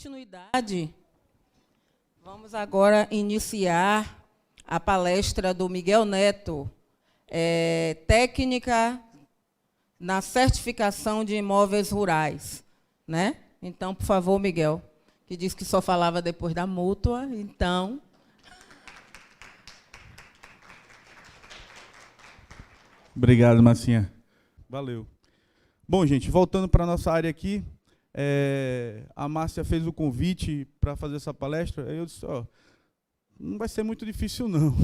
continuidade, vamos agora iniciar a palestra do Miguel Neto, técnica na certificação de imóveis rurais, né? Então, por favor, Miguel, que disse que só falava depois da mútua, então... Obrigado, Marcinha. Valeu. Bom, gente, voltando para a nossa área aqui, a Márcia fez o convite para fazer essa palestra, aí eu disse, ó, não vai ser muito difícil, não.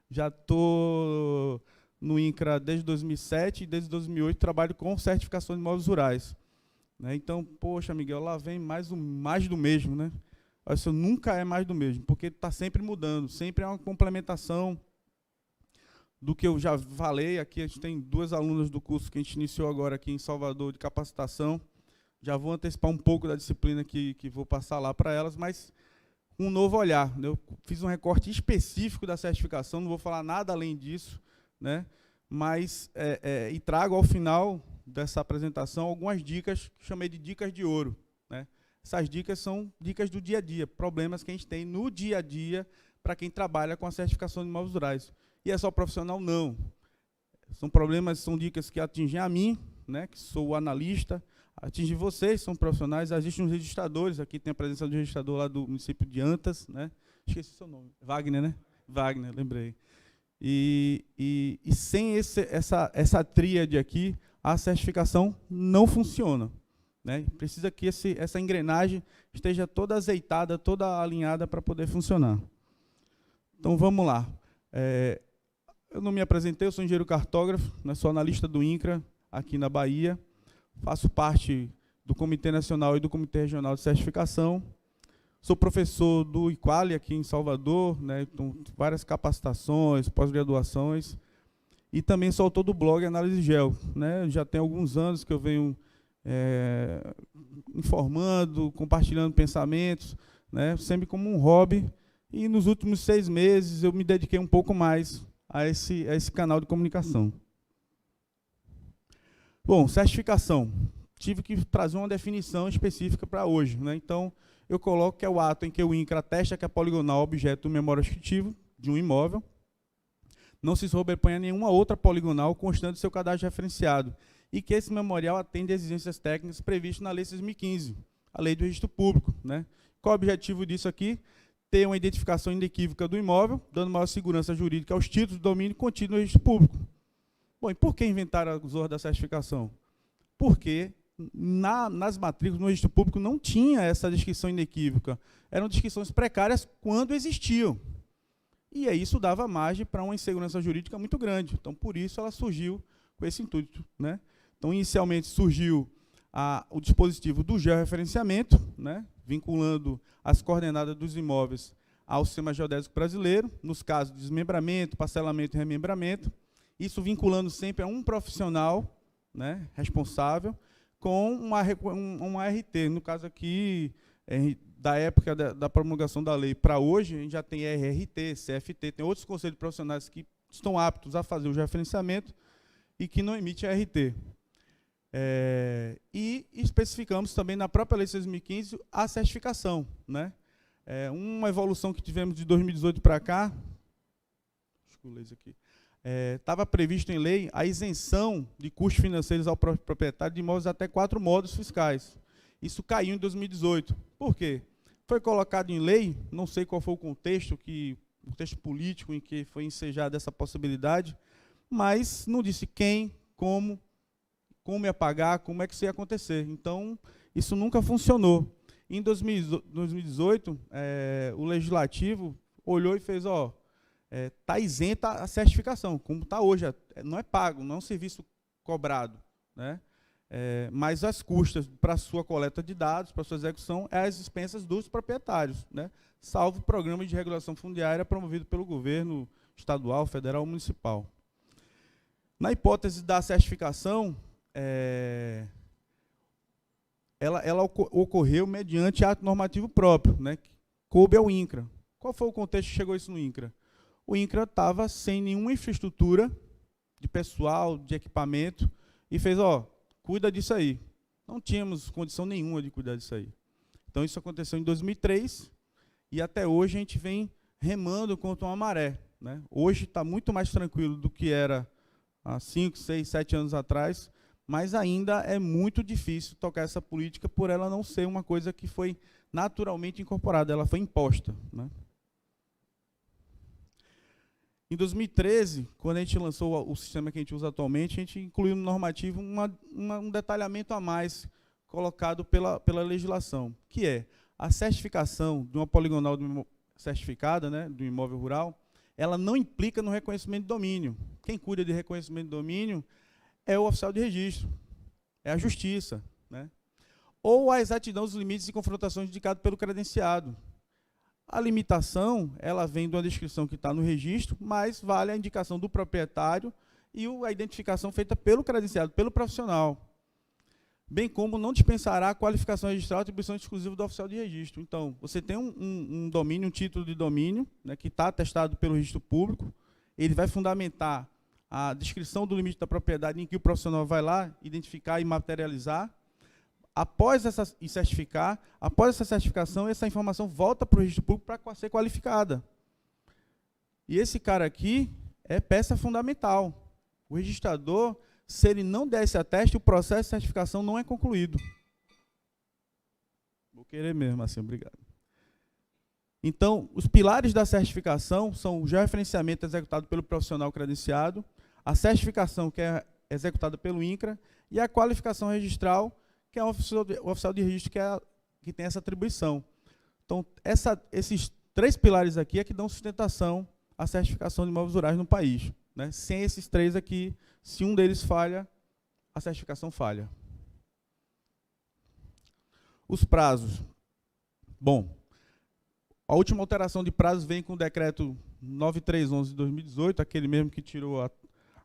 Já estou no INCRA desde 2007 e desde 2008 trabalho com certificação de imóveis rurais. Né? Então, poxa, Miguel, lá vem mais do mesmo, né? Isso nunca é mais do mesmo, porque está sempre mudando, sempre é uma complementação do que eu já falei. Aqui a gente tem 2 alunas do curso que a gente iniciou agora aqui em Salvador de capacitação. Já vou antecipar um pouco da disciplina que vou passar lá para elas, mas um novo olhar. Eu fiz um recorte específico da certificação, não vou falar nada além disso, né? Mas e trago ao final dessa apresentação algumas dicas que chamei de dicas de ouro, né? Essas dicas são dicas do dia a dia, problemas que a gente tem no dia a dia para quem trabalha com a certificação de imóveis rurais. E é só profissional? Não. São problemas, são dicas que atingem a mim, né, que sou o analista, atingem vocês, são profissionais, existem os registradores, aqui tem a presença do registrador lá do município de Antas, né? Esqueci seu nome. Wagner, né? Wagner, lembrei. E sem essa tríade aqui, a certificação não funciona. Né? Precisa que essa engrenagem esteja toda azeitada, toda alinhada para poder funcionar. Então, vamos lá. Eu não me apresentei, eu sou engenheiro cartógrafo, né, sou analista do INCRA, aqui na Bahia. Faço parte do Comitê Nacional e do Comitê Regional de Certificação. Sou professor do IQUALI aqui em Salvador, né, então, várias capacitações, pós-graduações. E também sou autor do blog Análise Geo. Né, já tem alguns anos que eu venho informando, compartilhando pensamentos, né, sempre como um hobby. E nos últimos 6 meses eu me dediquei um pouco mais a esse canal de comunicação. Bom, certificação. Tive que trazer uma definição específica para hoje. Né? Então, eu coloco que é o ato em que o INCRA atesta que é poligonal objeto do memória descritivo de um imóvel, não se sobrepõe a nenhuma outra poligonal constante seu cadastro referenciado, e que esse memorial atende às exigências técnicas previstas na Lei 6.015, a Lei do Registro Público. Né? Qual é o objetivo disso aqui? Ter uma identificação inequívoca do imóvel, dando maior segurança jurídica aos títulos de domínio contidos no registro público. Bom, e por que inventaram a zorra da certificação? Porque nas matrículas, no registro público, não tinha essa descrição inequívoca. Eram descrições precárias quando existiam. E aí isso dava margem para uma insegurança jurídica muito grande. Então, por isso, ela surgiu com esse intuito. Né? Então, inicialmente, surgiu o dispositivo do georreferenciamento, né, vinculando as coordenadas dos imóveis ao Sistema Geodésico Brasileiro, nos casos de desmembramento, parcelamento e remembramento, isso vinculando sempre a um profissional, né, responsável, com uma RT. No caso aqui, da época da promulgação da lei para hoje, a gente já tem RRT, CFT, tem outros conselhos profissionais que estão aptos a fazer o georreferenciamento e que não emitem RT. E especificamos também na própria Lei 6.015 a certificação. Né? Uma evolução que tivemos de 2018 para cá, deixa eu ler isso aqui, estava previsto em lei a isenção de custos financeiros ao proprietário de imóveis até 4 módulos fiscais. Isso caiu em 2018. Por quê? Foi colocado em lei, não sei qual foi o contexto político em que foi ensejada essa possibilidade, mas não disse quem, como ia pagar, como é que isso ia acontecer. Então, isso nunca funcionou. Em 2018, o Legislativo olhou e fez, está isenta a certificação, como está hoje, não é pago, não é um serviço cobrado. Né? Mas as custas para a sua coleta de dados, para a sua execução, é as expensas dos proprietários, né? Salvo o programa de regulação fundiária promovido pelo governo estadual, federal ou municipal. Na hipótese da certificação, ela ocorreu mediante ato normativo próprio, né, que coube ao INCRA. Qual foi o contexto que chegou isso no INCRA? O INCRA estava sem nenhuma infraestrutura de pessoal, de equipamento, e fez, cuida disso aí. Não tínhamos condição nenhuma de cuidar disso aí. Então, isso aconteceu em 2003, e até hoje a gente vem remando contra uma maré, né? Hoje está muito mais tranquilo do que era há 5, 6, 7 anos atrás, mas ainda é muito difícil tocar essa política por ela não ser uma coisa que foi naturalmente incorporada, ela foi imposta, né? Em 2013, quando a gente lançou o sistema que a gente usa atualmente, a gente incluiu no normativo um detalhamento a mais colocado pela legislação, que é a certificação de uma poligonal certificada, né, do imóvel rural, ela não implica no reconhecimento de domínio. Quem cuida de reconhecimento de domínio é o oficial de registro, é a justiça, né? Ou a exatidão dos limites e confrontações indicados pelo credenciado. A limitação, ela vem de uma descrição que está no registro, mas vale a indicação do proprietário e a identificação feita pelo credenciado, pelo profissional. Bem como não dispensará a qualificação registral e atribuição exclusiva do oficial de registro. Então, você tem um domínio, um título de domínio, né, que está atestado pelo registro público, ele vai fundamentar a descrição do limite da propriedade em que o profissional vai lá identificar e materializar. Após essa certificação, essa informação volta para o registro público para ser qualificada. E esse cara aqui é peça fundamental. O registrador, se ele não der esse ateste, o processo de certificação não é concluído. Vou querer mesmo assim, obrigado. Então, os pilares da certificação são o georreferenciamento executado pelo profissional credenciado, a certificação que é executada pelo INCRA e a qualificação registral, que é o oficial de registro que tem essa atribuição. Então, esses 3 pilares aqui é que dão sustentação à certificação de imóveis rurais no país, né? Sem esses 3 aqui, se um deles falha, a certificação falha. Os prazos. Bom, a última alteração de prazos vem com o decreto 9311 de 2018, aquele mesmo que tirou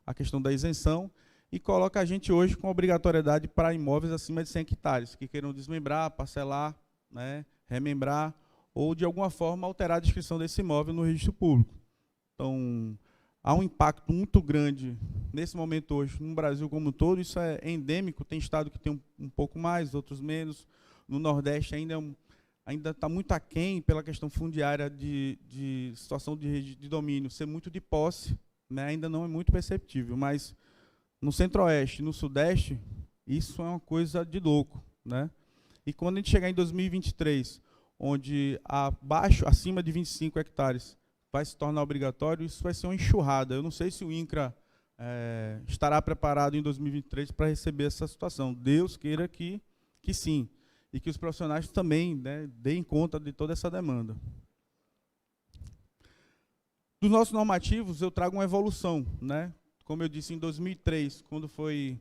a questão da isenção, e coloca a gente hoje com obrigatoriedade para imóveis acima de 100 hectares, que queiram desmembrar, parcelar, né, remembrar, ou de alguma forma alterar a descrição desse imóvel no registro público. Então, há um impacto muito grande nesse momento hoje, no Brasil como um todo, isso é endêmico, tem estado que tem um pouco mais, outros menos. No Nordeste ainda está muito aquém pela questão fundiária de situação de domínio, ser muito de posse, né, ainda não é muito perceptível, mas no Centro-Oeste, no Sudeste, isso é uma coisa de louco, né? E quando a gente chegar em 2023, onde acima de 25 hectares vai se tornar obrigatório, isso vai ser uma enxurrada. Eu não sei se o INCRA estará preparado em 2023 para receber essa situação. Deus queira que sim, e que os profissionais também, né, deem conta de toda essa demanda. Dos nossos normativos, eu trago uma evolução, né? Como eu disse, em 2003, quando foi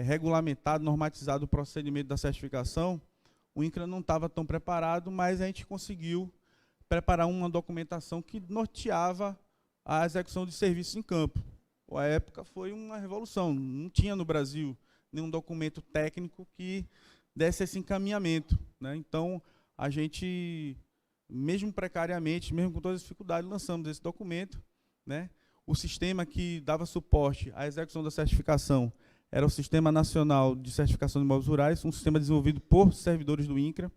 regulamentado, normatizado o procedimento da certificação, o INCRA não estava tão preparado, mas a gente conseguiu preparar uma documentação que norteava a execução de serviços em campo. A época foi uma revolução, não tinha no Brasil nenhum documento técnico que desse esse encaminhamento, né? Então, a gente, mesmo precariamente, mesmo com todas as dificuldades, lançamos esse documento, né? O sistema que dava suporte à execução da certificação era o Sistema Nacional de Certificação de Imóveis Rurais, um sistema desenvolvido por servidores do INCRA,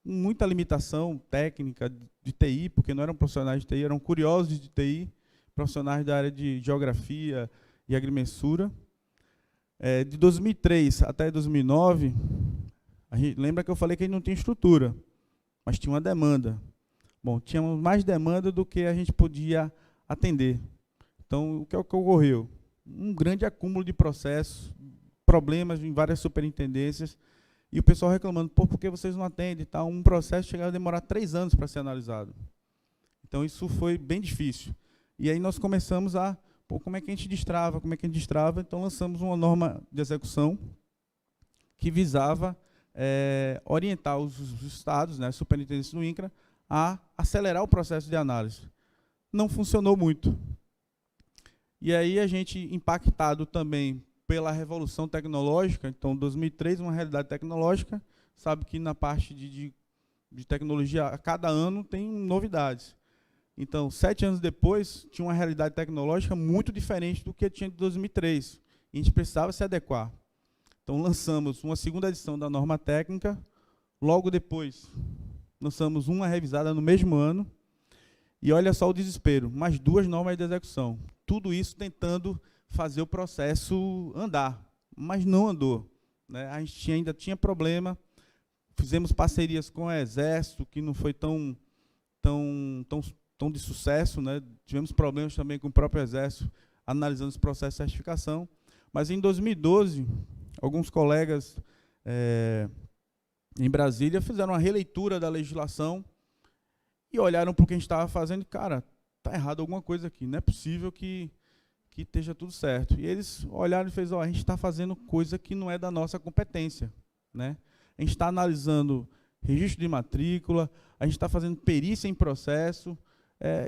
com muita limitação técnica de TI, porque não eram profissionais de TI, eram curiosos de TI, profissionais da área de geografia e agrimensura. De 2003 até 2009, lembra que eu falei que a gente não tinha estrutura, mas tinha uma demanda. Bom, tínhamos mais demanda do que a gente podia atender. Então, o que ocorreu? Um grande acúmulo de processos, problemas em várias superintendências, e o pessoal reclamando, por que vocês não atendem? Tá? Um processo chegava a demorar 3 anos para ser analisado. Então, isso foi bem difícil. E aí nós começamos como é que a gente destrava? Então, lançamos uma norma de execução que visava orientar os estados, né, as superintendências do INCRA, a acelerar o processo de análise. Não funcionou muito. E aí a gente, impactado também pela revolução tecnológica, então 2003, uma realidade tecnológica, sabe que na parte de tecnologia, a cada ano tem novidades. Então, 7 anos depois, tinha uma realidade tecnológica muito diferente do que tinha de 2003. E a gente precisava se adequar. Então, lançamos uma segunda edição da norma técnica, Logo depois, lançamos uma revisada no mesmo ano. E olha só o desespero, mais 2 normas de execução. Tudo isso tentando fazer o processo andar, mas não andou, né? A gente ainda tinha problema. Fizemos parcerias com o Exército, que não foi tão de sucesso, né? Tivemos problemas também com o próprio Exército, analisando esse processo de certificação. Mas em 2012, alguns colegas em Brasília fizeram uma releitura da legislação e olharam para o que a gente estava fazendo e, cara, está errado alguma coisa aqui, não é possível que esteja tudo certo. E eles olharam e fez, a gente está fazendo coisa que não é da nossa competência, né? A gente está analisando registro de matrícula, a gente está fazendo perícia em processo,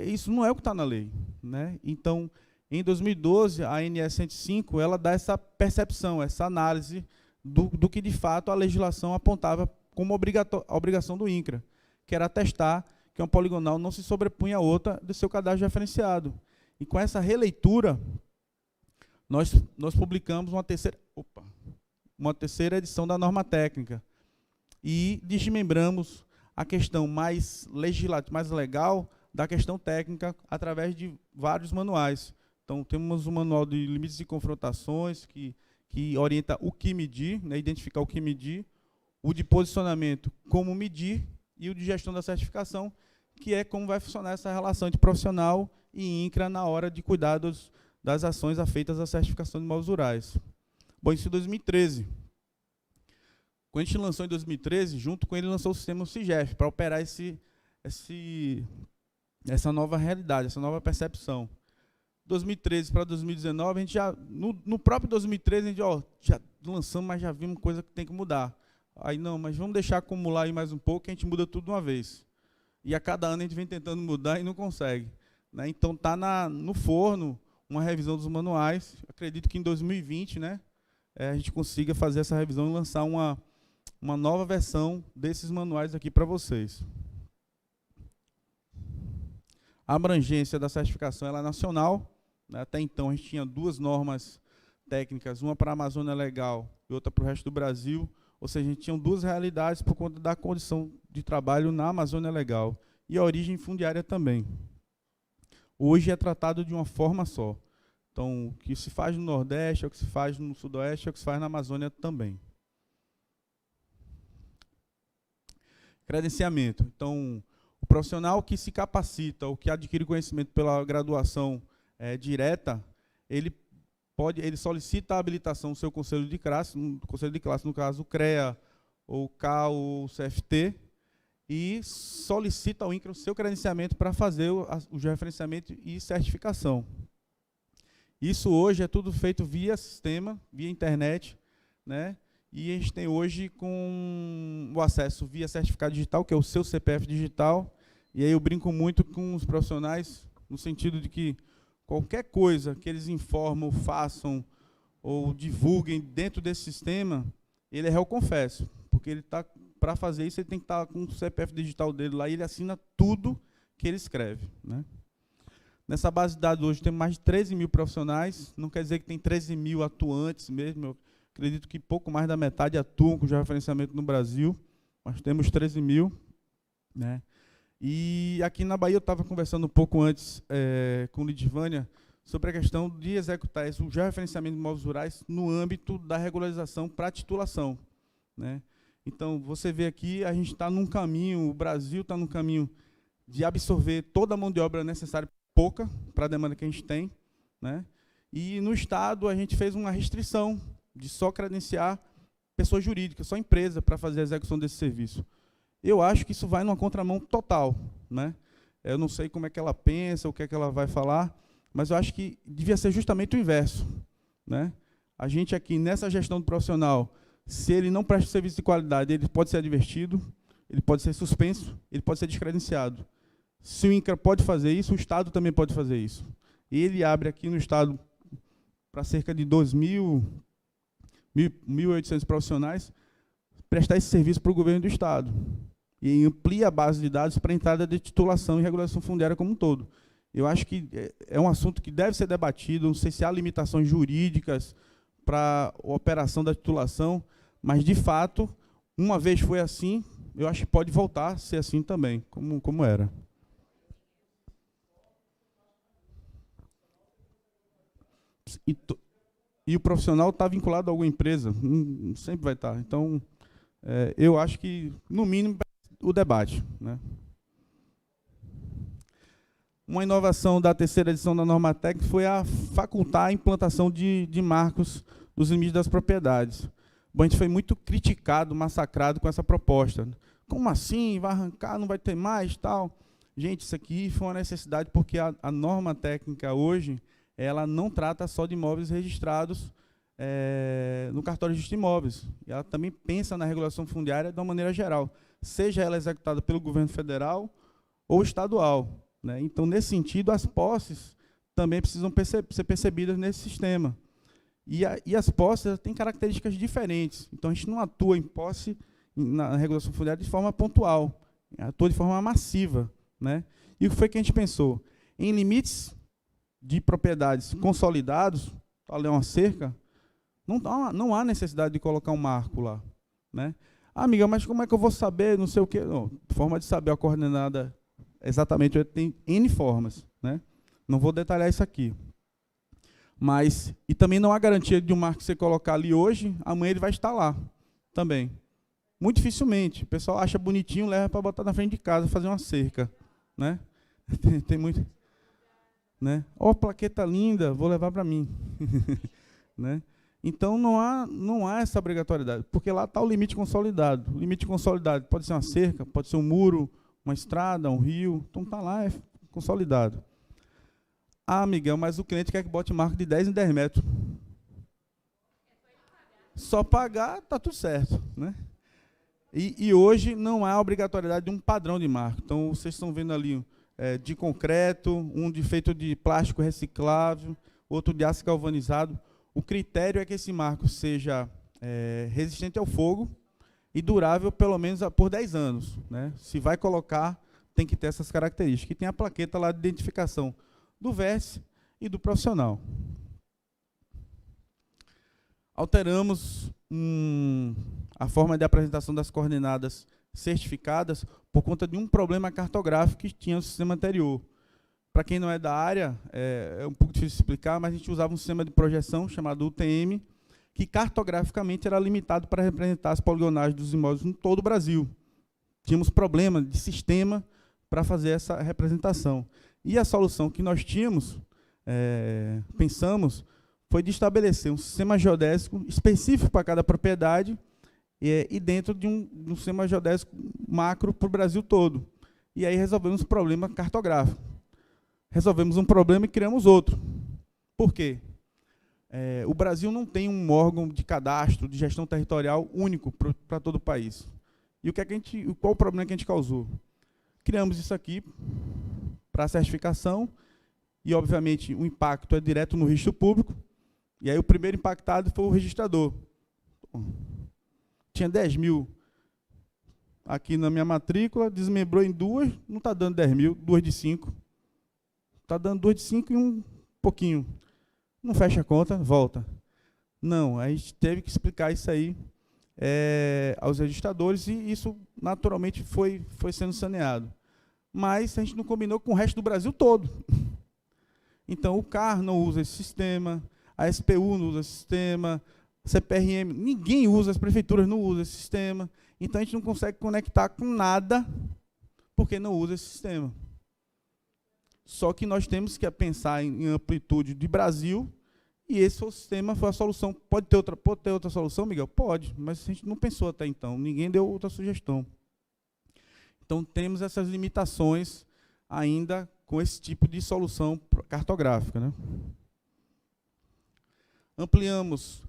isso não é o que está na lei, né? Então, em 2012, a ANS 105, ela dá essa percepção, essa análise do que, de fato, a legislação apontava como obrigação do INCRA, que era atestar que uma poligonal não se sobrepunha a outra do seu cadastro referenciado. E com essa releitura, nós publicamos uma terceira edição da norma técnica e desmembramos a questão mais legal da questão técnica através de vários manuais. Então, temos o manual de limites e confrontações, que orienta o que medir, né, identificar o que medir, o de posicionamento, como medir, e o de gestão da certificação, que é como vai funcionar essa relação entre profissional e INCRA na hora de cuidar das ações afeitas à certificação de imóveis rurais. Bom, isso em 2013. Quando a gente lançou em 2013, junto com ele lançou o sistema CIGEF, para operar essa nova realidade, essa nova percepção. 2013 para 2019, a gente já, no próprio 2013, a gente já lançamos, mas já vimos coisa que tem que mudar. Aí, não, mas vamos deixar acumular aí mais um pouco, que a gente muda tudo de uma vez. E a cada ano a gente vem tentando mudar e não consegue, né? Então, está no forno uma revisão dos manuais. Acredito que em 2020, né, a gente consiga fazer essa revisão e lançar uma nova versão desses manuais aqui para vocês. A abrangência da certificação ela é nacional. Até então, a gente tinha 2 normas técnicas, uma para a Amazônia Legal e outra para o resto do Brasil. Ou seja, a gente tinha 2 realidades por conta da condição de trabalho na Amazônia Legal e a origem fundiária também. Hoje é tratado de uma forma só. Então, o que se faz no Nordeste, é o que se faz no Sudoeste, é o que se faz na Amazônia também. Credenciamento. Então, o profissional que se capacita ou que adquire conhecimento pela graduação direta, ele solicita a habilitação do seu conselho de classe, no caso o CREA, ou o CAL, ou o CFT, e solicita ao INCRA o seu credenciamento para fazer o referenciamento e certificação. Isso hoje é tudo feito via sistema, via internet, né? E a gente tem hoje com o acesso via certificado digital, que é o seu CPF digital, e aí eu brinco muito com os profissionais, no sentido de que qualquer coisa que eles informam, façam ou divulguem dentro desse sistema, ele é réu confesso, porque ele está, para fazer isso, ele tem que estar com o CPF digital dele lá e ele assina tudo que ele escreve, né? Nessa base de dados hoje tem mais de 13 mil profissionais, não quer dizer que tem 13 mil atuantes mesmo, eu acredito que pouco mais da metade atuam com georreferenciamento no Brasil, mas temos 13 mil, né? E aqui na Bahia eu estava conversando um pouco antes com Lidivânia sobre a questão de executar o georreferenciamento de imóveis rurais no âmbito da regularização para titulação, né? Então, você vê aqui, a gente está num caminho, o Brasil está num caminho de absorver toda a mão de obra necessária, pouca, para a demanda que a gente tem, né? E no Estado a gente fez uma restrição de só credenciar pessoa jurídica, só empresa, para fazer a execução desse serviço. Eu acho que isso vai numa contramão total, né? Eu não sei como é que ela pensa, o que é que ela vai falar, mas eu acho que devia ser justamente o inverso, né? A gente aqui, nessa gestão do profissional, se ele não presta serviço de qualidade, ele pode ser advertido, ele pode ser suspenso, ele pode ser descredenciado. Se o INCRA pode fazer isso, o Estado também pode fazer isso. Ele abre aqui no Estado para cerca de 1.800 profissionais prestar esse serviço para o governo do Estado. E amplia a base de dados para a entrada de titulação e regulação fundiária como um todo. Eu acho que é um assunto que deve ser debatido, não sei se há limitações jurídicas para a operação da titulação, mas, de fato, uma vez foi assim, eu acho que pode voltar a ser assim também, como era. E o profissional está vinculado a alguma empresa, sempre vai estar. Então, eu acho que, no mínimo, o debate, né? Uma inovação da terceira edição da norma técnica foi a facultar a implantação de marcos nos limites das propriedades. Bom, a gente foi muito criticado, massacrado com essa proposta. Como assim? Vai arrancar, não vai ter mais, tal? Gente, isso aqui foi uma necessidade, porque a norma técnica hoje, ela não trata só de imóveis registrados no cartório de registro de imóveis. E ela também pensa na regulação fundiária de uma maneira geral, seja ela executada pelo governo federal ou estadual, né? Então, nesse sentido, as posses também precisam ser percebidas nesse sistema. E as posses têm características diferentes. Então, a gente não atua em posse, na regulação fundiária, de forma pontual, atua de forma massiva, né? E o que foi que a gente pensou? Em limites de propriedades consolidados, ali é uma cerca, não há necessidade de colocar um marco lá, né? Ah, amiga, mas como é que eu vou saber, não sei o quê? Não, forma de saber a coordenada, exatamente, tem N formas, né? Não vou detalhar isso aqui. Mas, e também não há garantia de um marco que você colocar ali hoje, amanhã ele vai estar lá também. Muito dificilmente. O pessoal acha bonitinho, leva para botar na frente de casa, fazer uma cerca, né? Tem muito, né? Ó, plaqueta linda, vou levar para mim. Né? Então, não há essa obrigatoriedade, porque lá está o limite consolidado. O limite consolidado pode ser uma cerca, pode ser um muro, uma estrada, um rio. Então, está lá, é consolidado. Ah, Miguel, mas o cliente quer que bote marco de 10 em 10 metros. Só pagar, está tudo certo, né? E hoje não há obrigatoriedade de um padrão de marco. Então, vocês estão vendo ali de concreto, um feito de plástico reciclável, outro de aço galvanizado. O critério é que esse marco seja resistente ao fogo e durável pelo menos por 10 anos, né? Se vai colocar, tem que ter essas características. E tem a plaqueta lá de identificação do vértice e do profissional. Alteramos a forma de apresentação das coordenadas certificadas por conta de um problema cartográfico que tinha no sistema anterior. Para quem não é da área, é um pouco difícil de explicar, mas a gente usava um sistema de projeção chamado UTM, que cartograficamente era limitado para representar as poligonagens dos imóveis em todo o Brasil. Tínhamos problema de sistema para fazer essa representação. E a solução que nós tínhamos, pensamos, foi de estabelecer um sistema geodésico específico para cada propriedade e dentro de um sistema geodésico macro para o Brasil todo. E aí resolvemos o problema cartográfico. Resolvemos um problema e criamos outro. Por quê? O Brasil não tem um órgão de cadastro, de gestão territorial único para todo o país. E qual o problema que a gente causou? Criamos isso aqui para a certificação e, obviamente, o impacto é direto no registro público. E aí o primeiro impactado foi o registrador. Tinha 10 mil aqui na minha matrícula, desmembrou em 2, não está dando 10 mil, 2 de 5. Está dando 2 de 5 e um pouquinho. Não fecha a conta, volta. Não, a gente teve que explicar isso aí aos registradores e isso, naturalmente, foi sendo saneado. Mas a gente não combinou com o resto do Brasil todo. Então, o CAR não usa esse sistema, a SPU não usa esse sistema, a CPRM, ninguém usa, as prefeituras não usam esse sistema. Então, a gente não consegue conectar com nada porque não usa esse sistema. Só que nós temos que pensar em amplitude de Brasil e esse foi o sistema, foi a solução. Pode ter outra solução, Miguel? Pode, mas a gente não pensou até então, ninguém deu outra sugestão. Então, temos essas limitações ainda com esse tipo de solução cartográfica, né? Ampliamos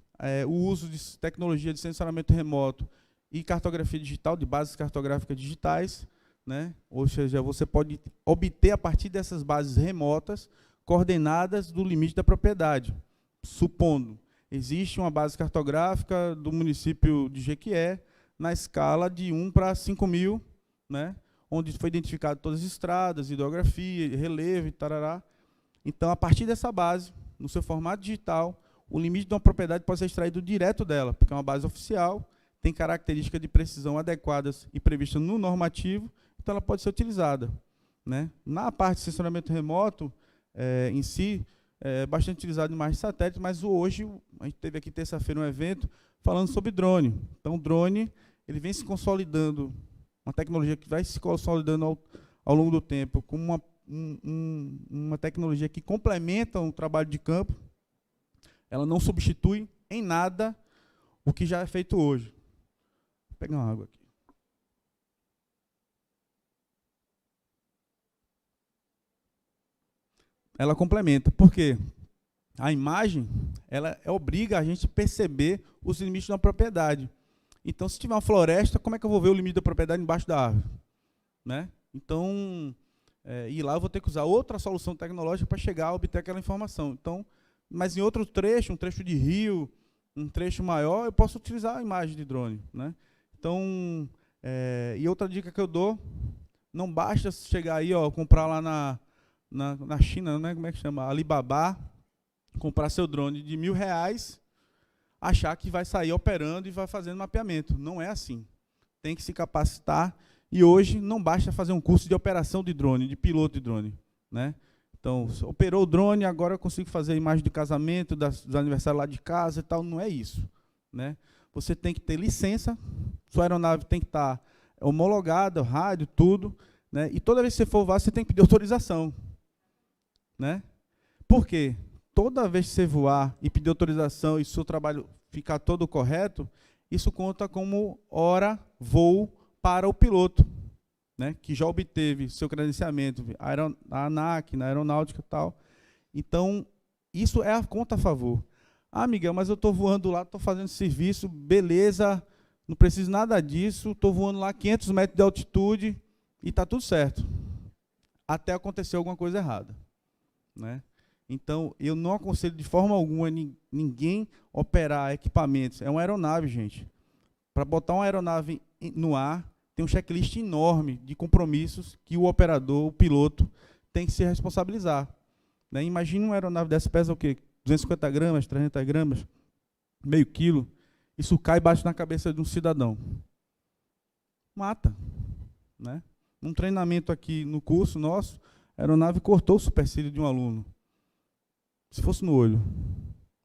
o uso de tecnologia de sensoramento remoto e cartografia digital, de bases cartográficas digitais, né? Ou seja, você pode obter, a partir dessas bases remotas, coordenadas do limite da propriedade. Supondo, existe uma base cartográfica do município de Jequié, na escala de 1 para 5.000, né? Onde foi identificado todas as estradas, hidrografia, relevo e tarará. Então, a partir dessa base, no seu formato digital, o limite de uma propriedade pode ser extraído direto dela, porque é uma base oficial, tem características de precisão adequadas e previstas no normativo, então ela pode ser utilizada, né? Na parte de sensoramento remoto, em si, é bastante utilizado em imagens de satélite, mas hoje, a gente teve aqui terça-feira um evento falando sobre drone. Então, o drone ele vem se consolidando, uma tecnologia que vai se consolidando ao longo do tempo, como uma tecnologia que complementa um trabalho de campo. Ela não substitui em nada o que já é feito hoje. Vou pegar uma água aqui. Ela complementa, porque a imagem ela obriga a gente a perceber os limites da propriedade. Então, se tiver uma floresta, como é que eu vou ver o limite da propriedade embaixo da árvore? Né? Então, e lá eu vou ter que usar outra solução tecnológica para chegar a obter aquela informação. Então, mas em outro trecho, um trecho de rio, um trecho maior, eu posso utilizar a imagem de drone. Né? Então, e outra dica que eu dou, não basta chegar aí, ó, comprar lá na China, né, como é que chama? Alibaba, comprar seu drone de R$1.000, achar que vai sair operando e vai fazendo mapeamento. Não é assim. Tem que se capacitar. E hoje não basta fazer um curso de operação de drone, de piloto de drone. Né? Então, operou o drone, agora eu consigo fazer a imagem de casamento, dos aniversários lá de casa e tal. Não é isso. Né? Você tem que ter licença, sua aeronave tem que estar homologada, rádio, tudo. Né? E toda vez que você for voar, você tem que pedir autorização. Né? Por quê? Toda vez que você voar e pedir autorização e seu trabalho ficar todo correto, isso conta como hora voo para o piloto, né, que já obteve seu credenciamento, a ANAC, na aeronáutica e tal. Então, isso é a conta a favor. Ah, Miguel, mas eu estou voando lá, estou fazendo serviço, beleza, não preciso nada disso, estou voando lá 500 metros de altitude e está tudo certo. Até acontecer alguma coisa errada. Né? Então, eu não aconselho de forma alguma ninguém operar equipamentos. É uma aeronave, gente. Para botar uma aeronave no ar, tem um checklist enorme de compromissos que o operador, o piloto, tem que se responsabilizar. Né? Imagina uma aeronave dessa, pesa o quê? 250 gramas, 300 gramas, meio quilo. Isso cai baixo na cabeça de um cidadão. Mata. Né? Num treinamento aqui no curso nosso, a aeronave cortou o supercílio de um aluno. Se fosse no olho,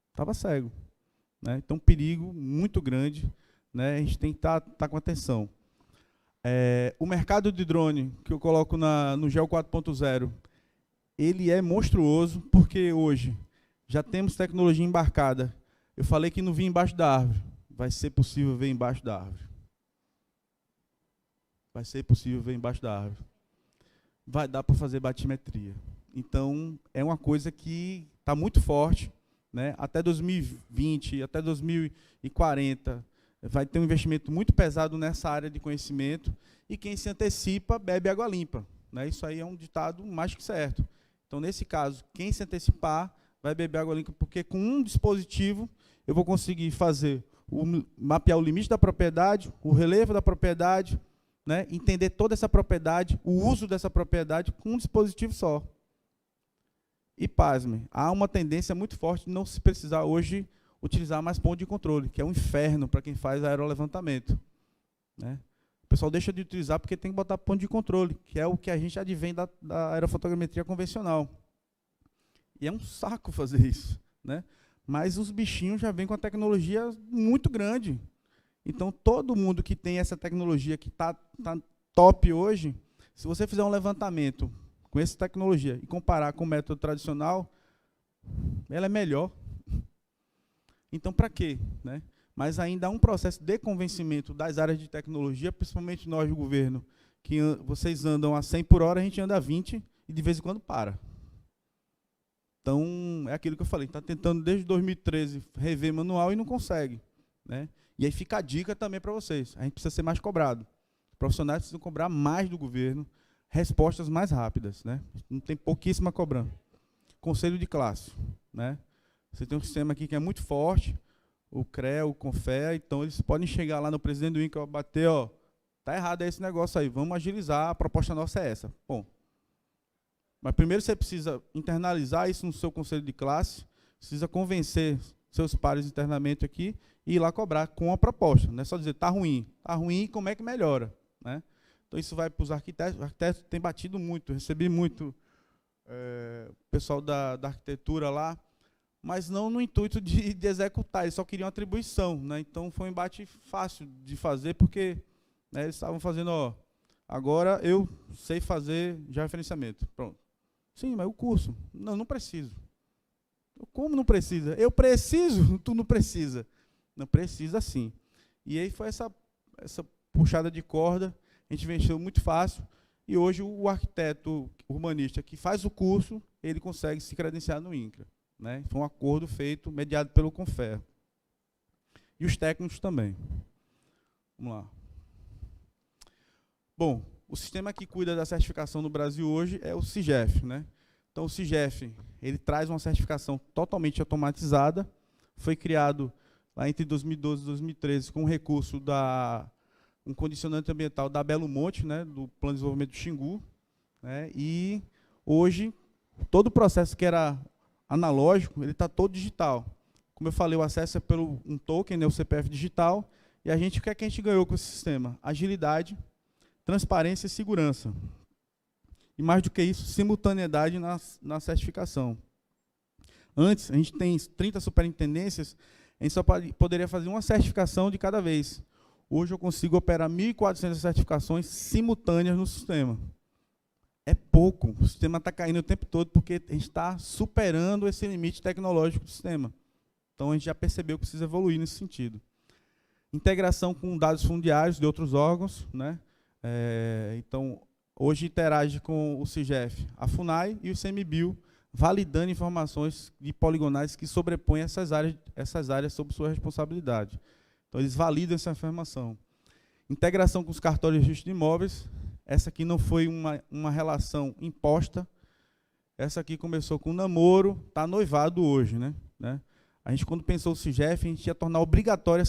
estava cego. Né? Então, um perigo muito grande. Né? A gente tem que estar com atenção. O mercado de drone, que eu coloco no GEO 4.0, ele é monstruoso, porque hoje já temos tecnologia embarcada. Eu falei que não vinha embaixo da árvore. Vai ser possível ver embaixo da árvore. Vai ser possível ver embaixo da árvore. Vai dar para fazer batimetria. Então, é uma coisa que está muito forte. Né? Até 2020, até 2040, vai ter um investimento muito pesado nessa área de conhecimento, e quem se antecipa bebe água limpa. Né? Isso aí é um ditado mais que certo. Então, nesse caso, quem se antecipar vai beber água limpa, porque com um dispositivo eu vou conseguir mapear o limite da propriedade, o relevo da propriedade, né? Entender toda essa propriedade, o uso dessa propriedade com um dispositivo só. E, pasme, há uma tendência muito forte de não se precisar hoje utilizar mais ponto de controle, que é um inferno para quem faz aerolevantamento. Né? O pessoal deixa de utilizar porque tem que botar ponto de controle, que é o que a gente advém da aerofotogrametria convencional. E é um saco fazer isso. Né? Mas os bichinhos já vêm com a tecnologia muito grande. Então, todo mundo que tem essa tecnologia que está top hoje, se você fizer um levantamento com essa tecnologia e comparar com o método tradicional, ela é melhor. Então, para quê? Né? Mas ainda há um processo de convencimento das áreas de tecnologia, principalmente nós do governo, que vocês andam a 100 por hora, a gente anda a 20 e de vez em quando para. Então, é aquilo que eu falei, está tentando desde 2013 rever manual e não consegue. Né? E aí fica a dica também para vocês, a gente precisa ser mais cobrado. Os profissionais precisam cobrar mais do governo, respostas mais rápidas. Né? Não tem pouquíssima cobrança. Conselho de classe. Né? Você tem um sistema aqui que é muito forte, o CREA, o CONFEA, então eles podem chegar lá no presidente do INCA e bater, ó, tá errado esse negócio aí, vamos agilizar, a proposta nossa é essa. Bom, mas primeiro você precisa internalizar isso no seu conselho de classe, precisa convencer seus pares internamente aqui e ir lá cobrar com a proposta. Não é só dizer, está ruim, como é que melhora? Né? Então, isso vai para os arquitetos. Os arquitetos têm batido muito, recebi muito pessoal da arquitetura lá, mas não no intuito de executar, eles só queriam atribuição. Né? Então, foi um embate fácil de fazer, porque, né, eles estavam fazendo, ó, agora eu sei fazer já referenciamento. Pronto. Sim, mas o curso? Não, não preciso. Como não precisa? Eu preciso, tu não precisa. Não precisa sim. E aí foi essa puxada de corda, a gente venceu muito fácil, e hoje o arquiteto urbanista que faz o curso, ele consegue se credenciar no INCRA. Né? Foi um acordo feito, mediado pelo Confer. E os técnicos também. Vamos lá. Bom, o sistema que cuida da certificação no Brasil hoje é o CIGEF. Né? Então, o CIGEF, ele traz uma certificação totalmente automatizada, foi criado lá entre 2012 e 2013 com o recurso um condicionante ambiental da Belo Monte, né, do Plano de Desenvolvimento do Xingu, né, e hoje todo o processo que era analógico, ele está todo digital. Como eu falei, o acesso é pelo um token, né, o CPF digital, e o que é que a gente ganhou com esse sistema? Agilidade, transparência e segurança. E mais do que isso, simultaneidade na certificação. Antes, a gente tem 30 superintendências, a gente só poderia fazer uma certificação de cada vez. Hoje eu consigo operar 1.400 certificações simultâneas no sistema. É pouco, o sistema está caindo o tempo todo porque a gente está superando esse limite tecnológico do sistema. Então, a gente já percebeu que precisa evoluir nesse sentido. Integração com dados fundiários de outros órgãos. Né? Então, hoje interage com o CIGEF, a FUNAI e o CMBio, validando informações de poligonais que sobrepõem essas áreas sob sua responsabilidade. Então, eles validam essa informação. Integração com os cartórios de registro de imóveis. Essa aqui não foi uma relação imposta. Essa aqui começou com namoro, está noivado hoje. Né? A gente, quando pensou o CIGEF, a gente ia tornar obrigatório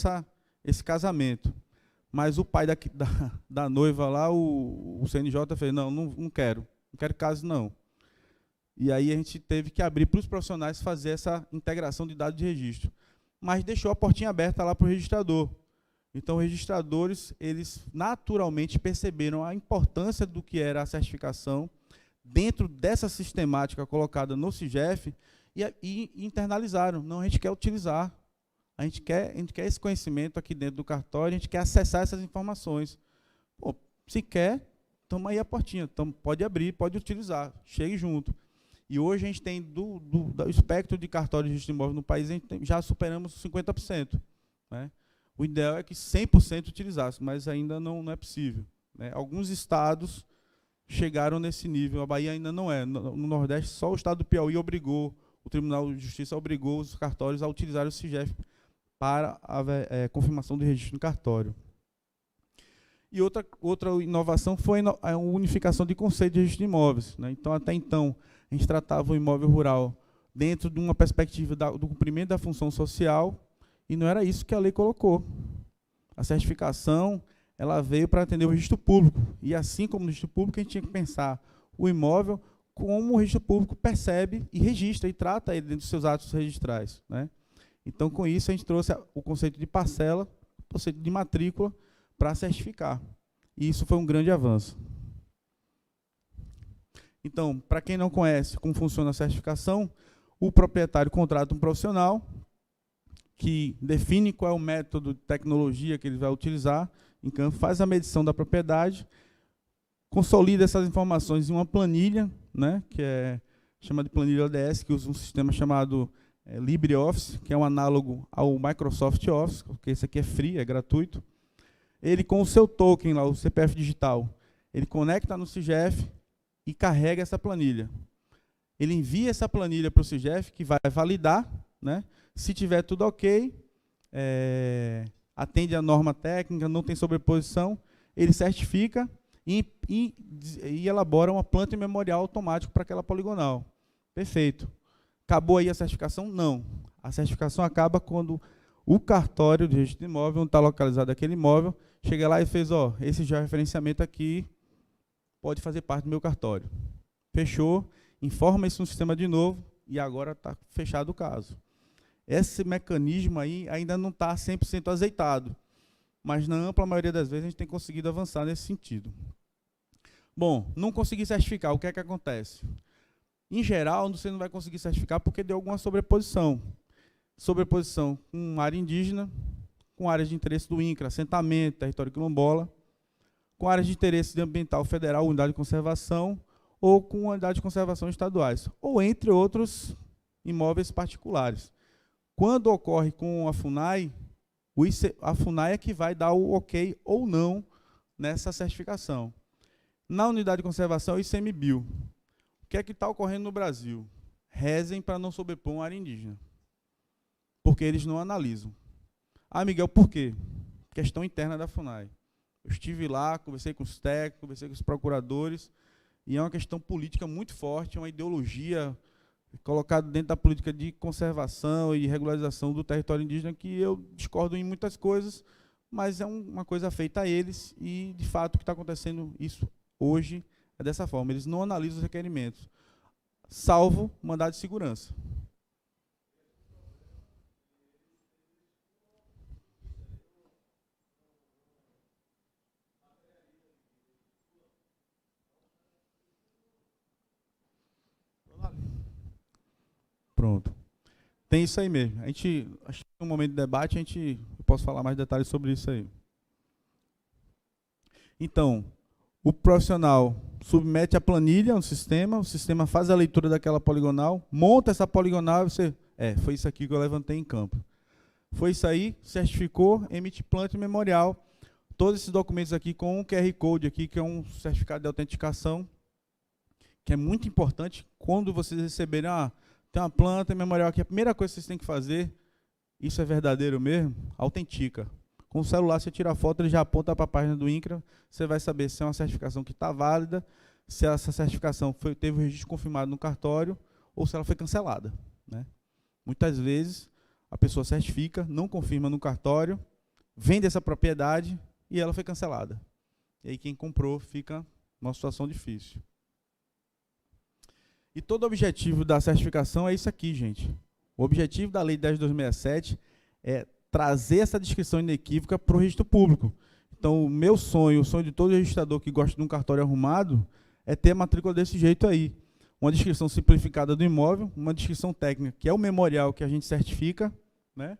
esse casamento. Mas o pai da noiva lá, o CNJ, fez, não quero caso não. E aí a gente teve que abrir para os profissionais fazer essa integração de dados de registro. Mas deixou a portinha aberta lá para o registrador. Então, os registradores, eles naturalmente perceberam a importância do que era a certificação dentro dessa sistemática colocada no CIGEF e internalizaram. Não, a gente quer utilizar. A gente quer esse conhecimento aqui dentro do cartório, a gente quer acessar essas informações. Pô, se quer, toma aí a portinha, pode abrir, pode utilizar, chegue junto. E hoje a gente tem, do espectro de cartório de registro de imóvel no país, já superamos 50%. Né? O ideal é que 100% utilizasse, mas ainda não é possível. Né? Alguns estados chegaram nesse nível, a Bahia ainda não é. No Nordeste, só o estado do Piauí o Tribunal de Justiça obrigou os cartórios a utilizar o CIGEF para a confirmação do registro no cartório. E outra inovação foi a unificação de conceito de registro de imóveis. Né? Então, até então, a gente tratava o imóvel rural dentro de uma perspectiva do cumprimento da função social, e não era isso que a lei colocou. A certificação, ela veio para atender o registro público, e assim como no registro público, a gente tinha que pensar o imóvel como o registro público percebe e registra, e trata ele dentro dos seus atos registrais. Né? Então, com isso, a gente trouxe o conceito de parcela, o conceito de matrícula, para certificar. E isso foi um grande avanço. Então, para quem não conhece como funciona a certificação, o proprietário contrata um profissional que define qual é o método de tecnologia que ele vai utilizar, em campo, faz a medição da propriedade, consolida essas informações em uma planilha, né, que é chamada de planilha ODS, que usa um sistema chamado LibreOffice, que é um análogo ao Microsoft Office, porque esse aqui é free, é gratuito. Ele, com o seu token, lá, o CPF digital, ele conecta no CIGEF e carrega essa planilha. Ele envia essa planilha para o CIGEF, que vai validar, né? Se tiver tudo ok, atende a norma técnica, não tem sobreposição, ele certifica e elabora uma planta memorial automática para aquela poligonal. Perfeito. Acabou aí a certificação? Não. A certificação acaba quando o cartório de registro de imóvel, onde está localizado aquele imóvel, chega lá e fez, ó, esse georreferenciamento aqui pode fazer parte do meu cartório. Fechou, informa isso no sistema de novo e agora está fechado o caso. esse mecanismo aí ainda não está 100% azeitado, mas na ampla maioria das vezes a gente tem conseguido avançar nesse sentido. Bom, não consegui certificar, o que é que acontece? Em geral, você não vai conseguir certificar porque deu alguma sobreposição. Sobreposição com área indígena, com áreas de interesse do INCRA, assentamento, território quilombola, com áreas de interesse de ambiental federal, unidade de conservação, ou com unidade de conservação estaduais, ou entre outros imóveis particulares. Quando ocorre com a FUNAI, a FUNAI é que vai dar o ok ou não nessa certificação. Na unidade de conservação, é o ICMBio. O que é que está ocorrendo no Brasil? Rezem para não sobrepor uma área indígena, porque eles não analisam. Ah, Miguel, por quê? Questão interna da FUNAI. Eu estive lá, conversei com os técnicos, conversei com os procuradores, e é uma questão política muito forte, é uma ideologia colocada dentro da política de conservação e regularização do território indígena, que eu discordo em muitas coisas, mas é uma coisa feita a eles, e, de fato, o que está acontecendo isso hoje é dessa forma. Eles não analisam os requerimentos, salvo mandado de segurança. Pronto. Tem isso aí mesmo. Acho que no momento de debate eu posso falar mais detalhes sobre isso aí. Então, o profissional submete a planilha no sistema, o sistema faz a leitura daquela poligonal, monta essa poligonal e você... foi isso aqui que eu levantei em campo. Foi isso aí, certificou, emite planta memorial. Todos esses documentos aqui com um QR Code aqui, que é um certificado de autenticação, que é muito importante quando vocês receberem... tem uma planta memorial aqui, a primeira coisa que vocês têm que fazer, isso é verdadeiro mesmo, autentica. Com o celular você tira a foto, ele já aponta para a página do INCRA, você vai saber se é uma certificação que está válida, se essa certificação teve o registro confirmado no cartório, ou se ela foi cancelada, né? Muitas vezes a pessoa certifica, não confirma no cartório, vende essa propriedade e ela foi cancelada. E aí quem comprou fica numa situação difícil. E todo o objetivo da certificação é isso aqui, gente. O objetivo da Lei 10.267 é trazer essa descrição inequívoca para o registro público. Então, o meu sonho, o sonho de todo registrador que gosta de um cartório arrumado, é ter a matrícula desse jeito aí. Uma descrição simplificada do imóvel, uma descrição técnica, que é o memorial que a gente certifica, né?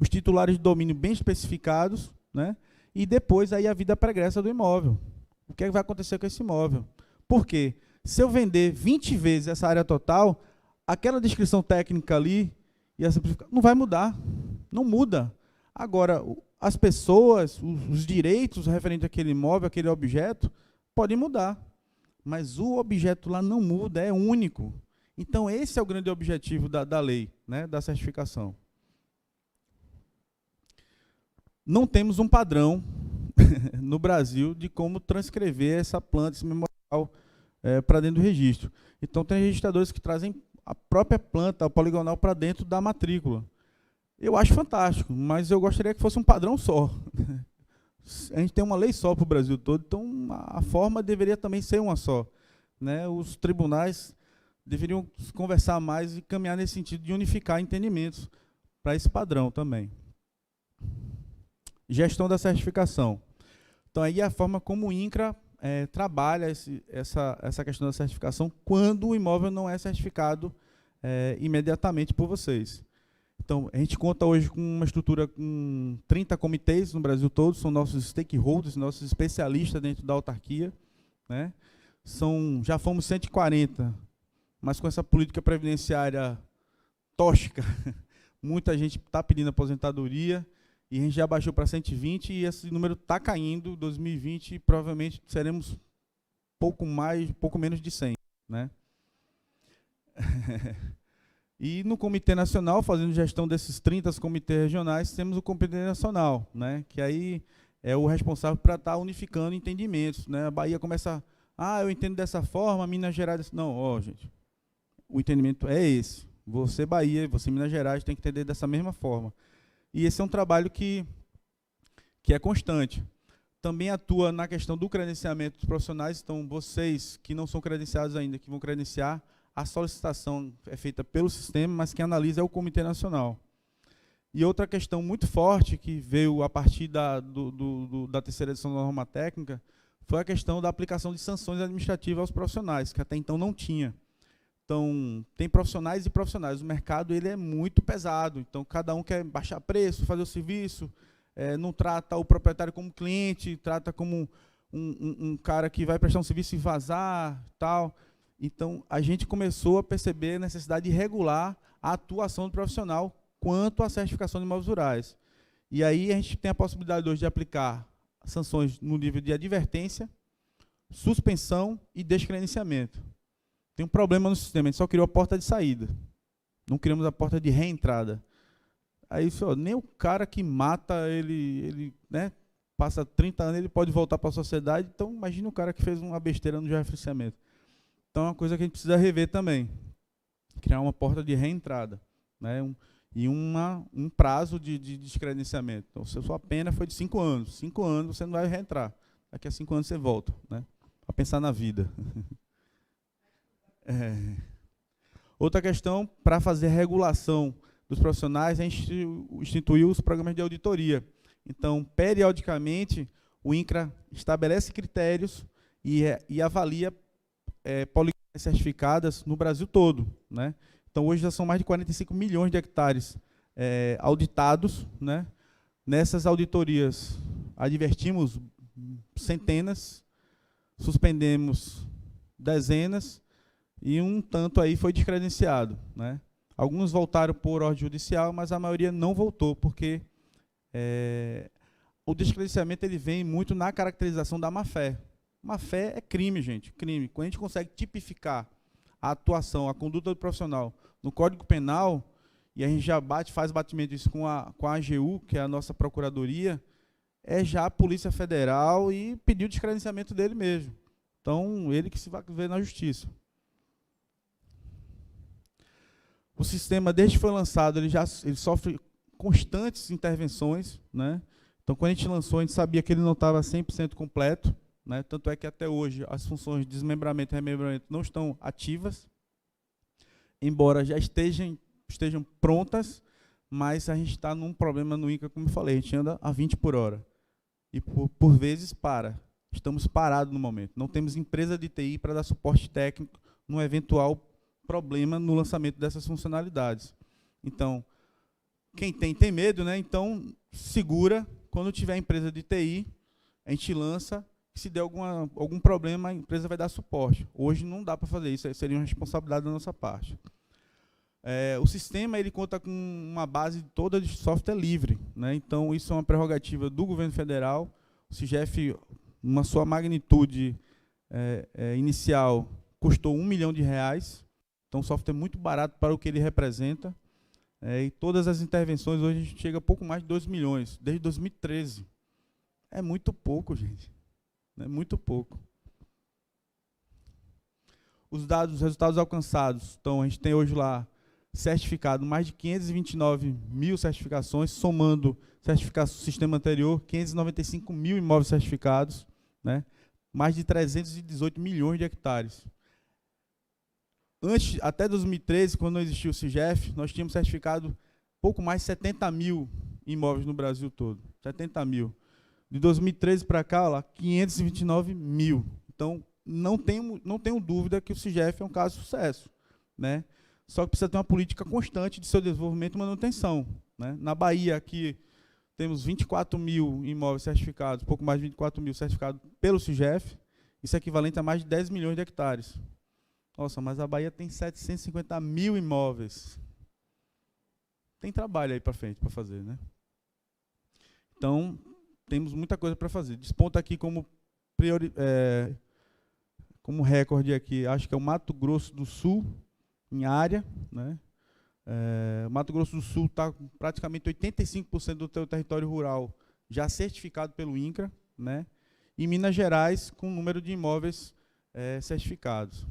Os titulares de domínio bem especificados, né? E depois aí a vida pregressa do imóvel. O que é que vai acontecer com esse imóvel? Por quê? Se eu vender 20 vezes essa área total, aquela descrição técnica ali e a simplificação não vai mudar, não muda. Agora, as pessoas, os direitos referentes àquele imóvel, àquele objeto, podem mudar, mas o objeto lá não muda, é único. Então, esse é o grande objetivo da lei, né, da certificação. Não temos um padrão no Brasil de como transcrever essa planta, esse memorial, para dentro do registro. Então, tem registradores que trazem a própria planta, a poligonal, para dentro da matrícula. Eu acho fantástico, mas eu gostaria que fosse um padrão só. A gente tem uma lei só para o Brasil todo, então a forma deveria também ser uma só, né? Os tribunais deveriam conversar mais e caminhar nesse sentido de unificar entendimentos para esse padrão também. Gestão da certificação. Então, aí é a forma como o INCRA trabalha essa questão da certificação quando o imóvel não é certificado imediatamente por vocês. Então, a gente conta hoje com uma estrutura com 30 comitês no Brasil todo, são nossos stakeholders, nossos especialistas dentro da autarquia, né? Já fomos 140, mas com essa política previdenciária tóxica, muita gente está pedindo aposentadoria, e a gente já baixou para 120, e esse número está caindo. Em 2020, provavelmente seremos pouco menos de 100, né? E no Comitê Nacional, fazendo gestão desses 30 comitês regionais, temos o Comitê Nacional, né, que aí é o responsável para estar unificando entendimentos, né? A Bahia começa, eu entendo dessa forma, Minas Gerais... Não, gente, o entendimento é esse. Você, Bahia, você, Minas Gerais, tem que entender dessa mesma forma. E esse é um trabalho que é constante. Também atua na questão do credenciamento dos profissionais. Então, vocês que não são credenciados ainda, que vão credenciar, a solicitação é feita pelo sistema, mas quem analisa é o Comitê Nacional. E outra questão muito forte que veio a partir da terceira edição da norma técnica foi a questão da aplicação de sanções administrativas aos profissionais, que até então não tinha. Então, tem profissionais e profissionais. O mercado ele é muito pesado, então cada um quer baixar preço, fazer o serviço, não trata o proprietário como cliente, trata como um cara que vai prestar um serviço e vazar, tal. Então, a gente começou a perceber a necessidade de regular a atuação do profissional quanto à certificação de imóveis rurais. E aí a gente tem a possibilidade hoje de aplicar sanções no nível de advertência, suspensão e descredenciamento. Tem um problema no sistema, a gente só criou a porta de saída. Não criamos a porta de reentrada. Aí, nem o cara que mata, ele né, passa 30 anos, ele pode voltar para a sociedade. Então, imagina o cara que fez uma besteira no gerenciamento. Então, é uma coisa que a gente precisa rever também. Criar uma porta de reentrada, né, e um prazo de descredenciamento. Então, se a sua pena foi de 5 anos, 5 anos você não vai reentrar. Daqui a 5 anos você volta, né, para pensar na vida. Outra questão, para fazer a regulação dos profissionais, a gente instituiu os programas de auditoria. Então, periodicamente, o INCRA estabelece critérios e avalia policlínicas certificadas no Brasil todo, né? Então, hoje já são mais de 45 milhões de hectares auditados, né? Nessas auditorias, advertimos centenas, suspendemos dezenas, e um tanto aí foi descredenciado, né? Alguns voltaram por ordem judicial, mas a maioria não voltou, porque o descredenciamento ele vem muito na caracterização da má-fé. Má-fé é crime, gente, crime. Quando a gente consegue tipificar a atuação, a conduta do profissional no Código Penal, e a gente já faz batimento disso com a AGU, que é a nossa procuradoria, é já a Polícia Federal e pediu o descredenciamento dele mesmo. Então, ele que se vai ver na justiça. O sistema, desde que foi lançado, ele sofre constantes intervenções, né? Então, quando a gente lançou, a gente sabia que ele não estava 100% completo, né? Tanto é que até hoje as funções de desmembramento e remembramento não estão ativas, embora já estejam prontas, mas a gente está num problema no INCRA, como eu falei, a gente anda a 20 por hora. E por vezes para. Estamos parados no momento. Não temos empresa de TI para dar suporte técnico num eventual problema no lançamento dessas funcionalidades. Então, quem tem medo, né? Então, segura. Quando tiver empresa de TI, a gente lança. Se der algum problema, a empresa vai dar suporte. Hoje não dá para fazer isso, seria uma responsabilidade da nossa parte. O sistema ele conta com uma base toda de software livre, né? Então, isso é uma prerrogativa do governo federal. O CIGEF, uma sua magnitude inicial, custou R$1 milhão. Então, o software é muito barato para o que ele representa. E todas as intervenções, hoje a gente chega a pouco mais de 2 milhões, desde 2013. É muito pouco, gente. É muito pouco. Os resultados alcançados. Então, a gente tem hoje lá certificado mais de 529 mil certificações, somando certificação do sistema anterior, 595 mil imóveis certificados, né? Mais de 318 milhões de hectares. Antes, até 2013, quando não existia o CIGEF, nós tínhamos certificado pouco mais de 70 mil imóveis no Brasil todo. 70 mil. De 2013 para cá, lá, 529 mil. Então, não tenho dúvida que o CIGEF é um caso de sucesso, né? Só que precisa ter uma política constante de seu desenvolvimento e manutenção, né? Na Bahia, aqui, temos 24 mil imóveis certificados, pouco mais de 24 mil certificados pelo CIGEF. Isso é equivalente a mais de 10 milhões de hectares. Nossa, mas a Bahia tem 750 mil imóveis. Tem trabalho aí para frente para fazer, né? Então, temos muita coisa para fazer. Desponta aqui como recorde aqui, acho que é o Mato Grosso do Sul, em área, né? O Mato Grosso do Sul está com praticamente 85% do seu território rural já certificado pelo INCRA, né? E Minas Gerais com o número de imóveis certificados.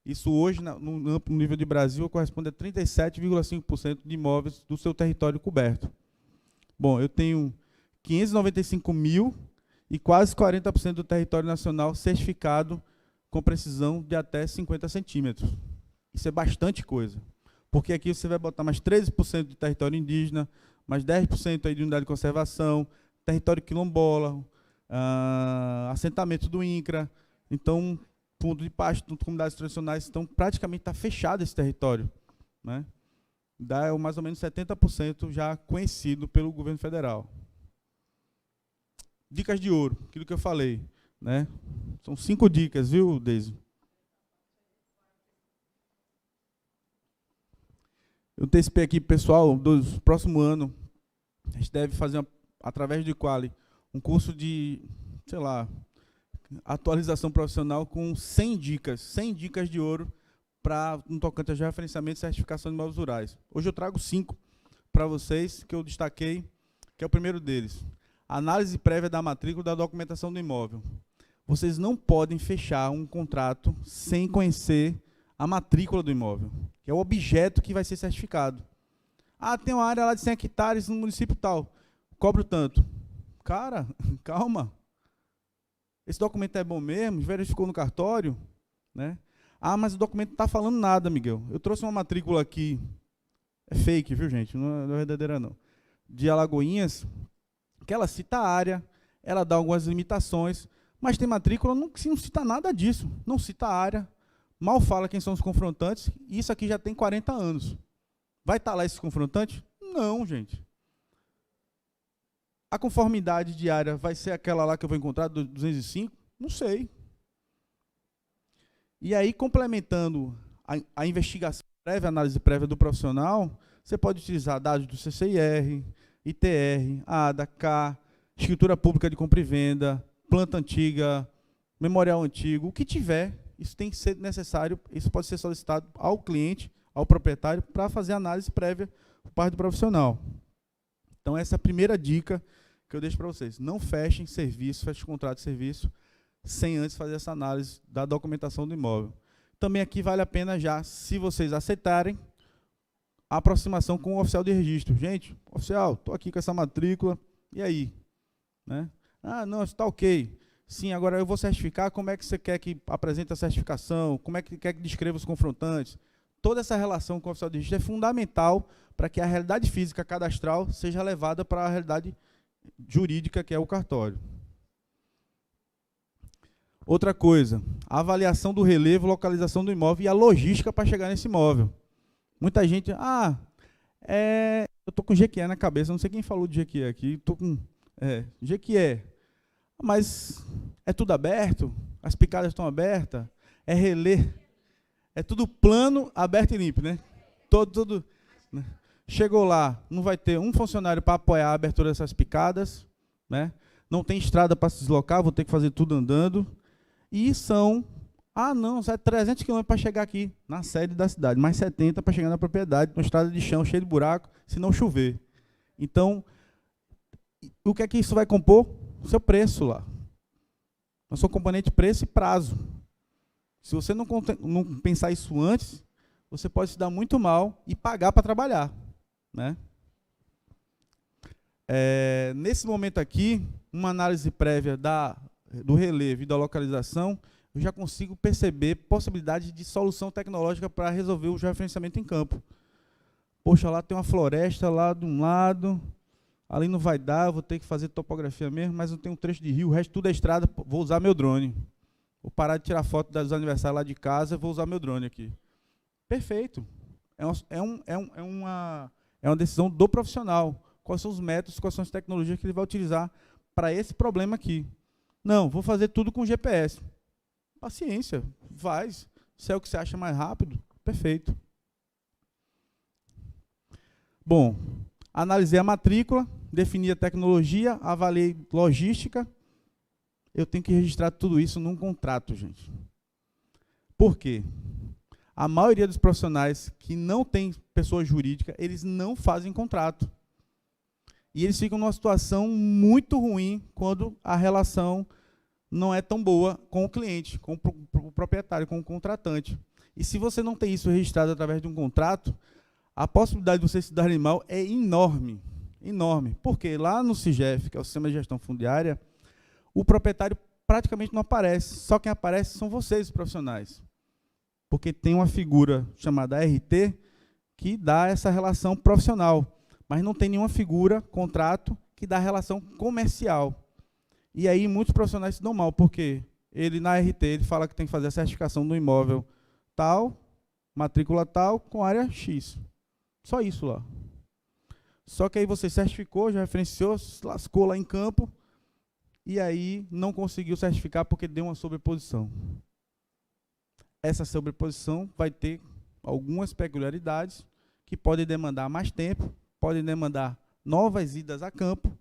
Isso hoje, no amplo nível de Brasil, corresponde a 37,5% de imóveis do seu território coberto. Bom, eu tenho 595 mil e quase 40% do território nacional certificado com precisão de até 50 centímetros. Isso é bastante coisa. Porque aqui você vai botar mais 13% de território indígena, mais 10% aí de unidade de conservação, território quilombola, assentamento do INCRA. Então, fundo de pasto, comunidades tradicionais, então praticamente está fechado esse território, né? Dá mais ou menos 70% já conhecido pelo governo federal. Dicas de ouro, aquilo que eu falei, né? São 5 dicas, viu, Deise? Eu antecipei aqui, pessoal, do próximo ano, a gente deve fazer, através do Quali, um curso de, sei lá, atualização profissional com 100 dicas de ouro para no tocante a referenciamento e certificação de imóveis rurais. Hoje eu trago 5 para vocês, que eu destaquei, que é o primeiro deles. Análise prévia da matrícula da documentação do imóvel. Vocês não podem fechar um contrato sem conhecer a matrícula do imóvel, que é o objeto que vai ser certificado. Ah, tem uma área lá de 100 hectares no município tal, cobro tanto. Cara, calma. Esse documento é bom mesmo? Verificou no cartório? Né? Ah, mas o documento não está falando nada, Miguel. Eu trouxe uma matrícula aqui, é fake, viu, gente? Não é verdadeira, não. De Alagoinhas, que ela cita a área, ela dá algumas limitações, mas tem matrícula que não cita nada disso. Não cita a área, mal fala quem são os confrontantes, e isso aqui já tem 40 anos. Vai estar lá esses confrontantes? Não, gente. A conformidade de área vai ser aquela lá que eu vou encontrar, do 205? Não sei. E aí, complementando a investigação prévia, a análise prévia do profissional, você pode utilizar dados do CCIR, ITR, ADA, CA, escritura pública de compra e venda, planta antiga, memorial antigo, o que tiver, isso tem que ser necessário, isso pode ser solicitado ao cliente, ao proprietário, para fazer análise prévia por parte do profissional. Então, essa é a primeira dica que eu deixo para vocês. Não fechem serviço, fechem contrato de serviço, sem antes fazer essa análise da documentação do imóvel. Também aqui vale a pena já, se vocês aceitarem, a aproximação com o oficial de registro. Gente, oficial, estou aqui com essa matrícula, e aí? Né? Ah, não, está ok. Sim, agora eu vou certificar, como é que você quer que apresente a certificação, como é que quer que descreva os confrontantes. Toda essa relação com o oficial de registro é fundamental para que a realidade física cadastral seja levada para a realidade jurídica, que é o cartório. Outra coisa, a avaliação do relevo, localização do imóvel e a logística para chegar nesse imóvel. Muita gente, eu estou com Jequié na cabeça, não sei quem falou de Jequié aqui, estou com Jequié, mas é tudo aberto, as picadas estão abertas, é relé, é tudo plano, aberto e limpo, né? Tudo, né? Chegou lá, não vai ter um funcionário para apoiar a abertura dessas picadas, né? Não tem estrada para se deslocar, vou ter que fazer tudo andando. E são, sai 300 km para chegar aqui, na sede da cidade, mais 70 para chegar na propriedade, uma estrada de chão cheia de buraco, se não chover. Então, o que é que isso vai compor? O seu preço lá. O seu componente preço e prazo. Se você não pensar isso antes, você pode se dar muito mal e pagar para trabalhar. Né? Nesse momento aqui, uma análise prévia do relevo e da localização, eu já consigo perceber possibilidade de solução tecnológica para resolver o georreferenciamento em campo. Poxa, lá tem uma floresta lá de um lado, ali não vai dar, eu vou ter que fazer topografia mesmo, mas não tem um trecho de rio, o resto tudo é estrada, vou usar meu drone. Vou parar de tirar foto dos aniversários lá de casa, vou usar meu drone aqui. Perfeito. É uma decisão do profissional. Quais são os métodos, quais são as tecnologias que ele vai utilizar para esse problema aqui. Não, vou fazer tudo com GPS. Paciência, faz. Se é o que você acha mais rápido, perfeito. Bom, analisei a matrícula, defini a tecnologia, avaliei logística. Eu tenho que registrar tudo isso num contrato, gente. Por quê? A maioria dos profissionais que não tem pessoa jurídica, eles não fazem contrato. E eles ficam numa situação muito ruim quando a relação não é tão boa com o cliente, com o proprietário, com o contratante. E se você não tem isso registrado através de um contrato, a possibilidade de você se dar mal é enorme. Enorme. Porque lá no SIGEF, que é o Sistema de Gestão Fundiária, o proprietário praticamente não aparece. Só quem aparece são vocês, os profissionais. Porque tem uma figura chamada RT, que dá essa relação profissional, mas não tem nenhuma figura, contrato, que dá relação comercial. E aí muitos profissionais se dão mal, porque ele na RT ele fala que tem que fazer a certificação do imóvel tal, matrícula tal, com área X. Só isso lá. Só que aí você certificou, já referenciou, se lascou lá em campo, e aí não conseguiu certificar porque deu uma sobreposição. Essa sobreposição vai ter algumas peculiaridades que podem demandar mais tempo, podem demandar novas idas a campo,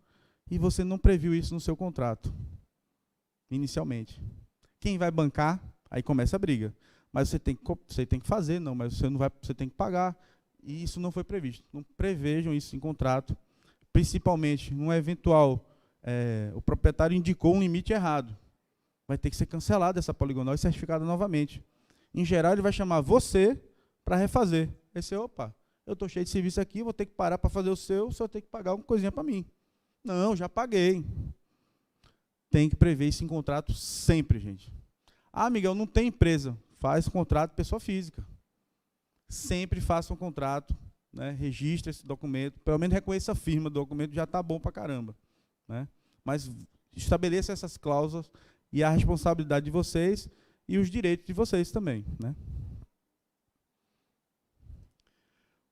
e você não previu isso no seu contrato, inicialmente. Quem vai bancar, aí começa a briga. Mas você tem que fazer, não, mas você não vai, você tem que pagar, e isso não foi previsto. Não prevejam isso em contrato, principalmente num eventual, o proprietário indicou um limite errado. Vai ter que ser cancelada essa poligonal e certificada novamente. Em geral, ele vai chamar você para refazer. Aí você, opa, eu estou cheio de serviço aqui, vou ter que parar para fazer o seu, só ter que pagar uma coisinha para mim. Não, já paguei. Tem que prever isso em contrato sempre, gente. Ah, Miguel, não tem empresa. Faz contrato pessoa física. Sempre faça um contrato, né? Registre esse documento, pelo menos reconheça a firma do documento, já está bom para caramba, né? Mas estabeleça essas cláusulas e a responsabilidade de vocês e os direitos de vocês também, né?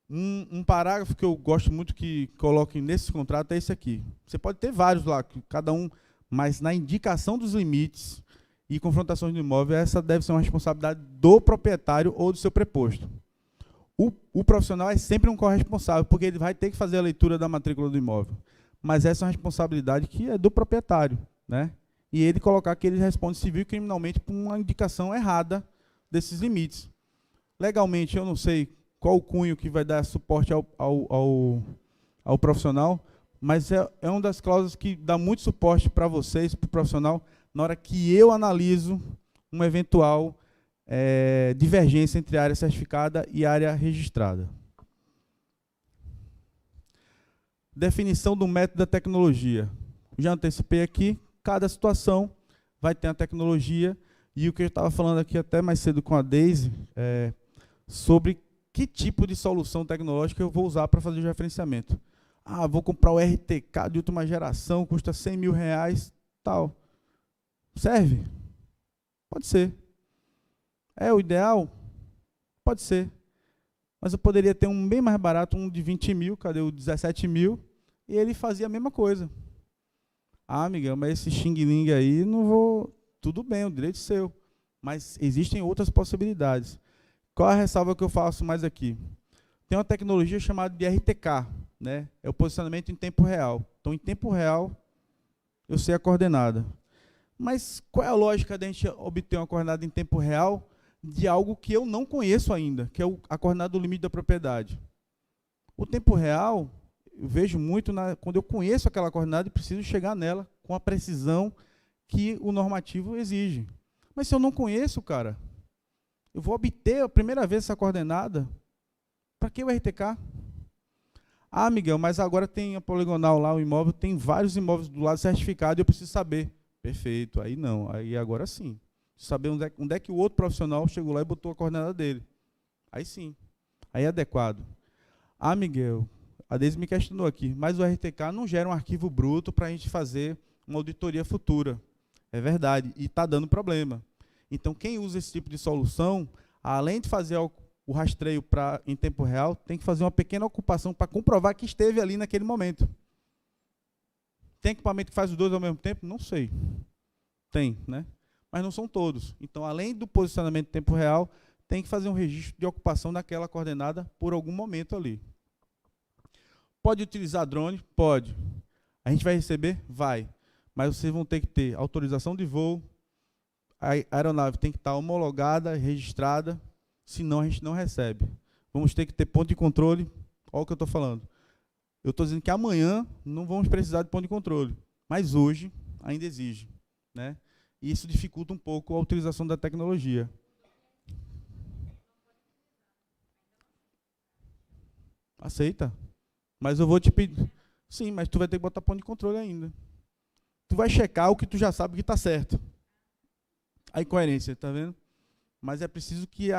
Um parágrafo que eu gosto muito que coloquem nesse contrato é esse aqui. Você pode ter vários lá, cada um, mas na indicação dos limites e confrontações do imóvel, essa deve ser uma responsabilidade do proprietário ou do seu preposto. O profissional é sempre um corresponsável, porque ele vai ter que fazer a leitura da matrícula do imóvel. Mas essa é uma responsabilidade que é do proprietário, né? E ele colocar que ele responde civil e criminalmente por uma indicação errada desses limites. Legalmente, eu não sei qual o cunho que vai dar suporte ao profissional, mas é uma das cláusulas que dá muito suporte para vocês, para o profissional, na hora que eu analiso uma eventual divergência entre a área certificada e a área registrada. Definição do método da tecnologia. Já antecipei aqui, cada situação vai ter a tecnologia, e o que eu estava falando aqui até mais cedo com a Deise, sobre que tipo de solução tecnológica eu vou usar para fazer o referenciamento. Ah, vou comprar o RTK de última geração, custa 100 mil reais, tal. Serve? Pode ser. É o ideal? Pode ser. Mas eu poderia ter um bem mais barato, um de 20 mil, cadê o 17 mil? E ele fazia a mesma coisa. Ah, Miguel, mas esse xing-ling aí, não vou... Tudo bem, o direito é seu. Mas existem outras possibilidades. Qual a ressalva que eu faço mais aqui? Tem uma tecnologia chamada de RTK, né? É o posicionamento em tempo real. Então, em tempo real, eu sei a coordenada. Mas qual é a lógica de a gente obter uma coordenada em tempo real de algo que eu não conheço ainda, que é a coordenada do limite da propriedade? O tempo real, eu vejo muito quando eu conheço aquela coordenada e preciso chegar nela com a precisão que o normativo exige. Mas se eu não conheço, cara, eu vou obter a primeira vez essa coordenada, para que o RTK? Ah, Miguel, mas agora tem a poligonal lá, o imóvel, tem vários imóveis do lado certificado e eu preciso saber. Perfeito, aí não, aí agora sim. Saber onde é que o outro profissional chegou lá e botou a coordenada dele. Aí sim, aí é adequado. Ah, Miguel, a Deise me questionou aqui, mas o RTK não gera um arquivo bruto para a gente fazer uma auditoria futura. É verdade, e está dando problema. Então, quem usa esse tipo de solução, além de fazer o rastreio em tempo real, tem que fazer uma pequena ocupação para comprovar que esteve ali naquele momento. Tem equipamento que faz os dois ao mesmo tempo? Não sei. Tem, né? Mas não são todos. Então, além do posicionamento em tempo real, tem que fazer um registro de ocupação daquela coordenada por algum momento ali. Pode utilizar drone? Pode. A gente vai receber? Vai. Mas vocês vão ter que ter autorização de voo, a aeronave tem que estar homologada, registrada, senão a gente não recebe. Vamos ter que ter ponto de controle. Olha o que eu estou falando. Eu estou dizendo que amanhã não vamos precisar de ponto de controle, mas hoje ainda exige, né? E isso dificulta um pouco a utilização da tecnologia. Aceita? Mas eu vou te pedir... Sim, mas tu vai ter que botar ponto de controle ainda. Tu vai checar o que tu já sabe que está certo. A incoerência, tá vendo? Mas é preciso que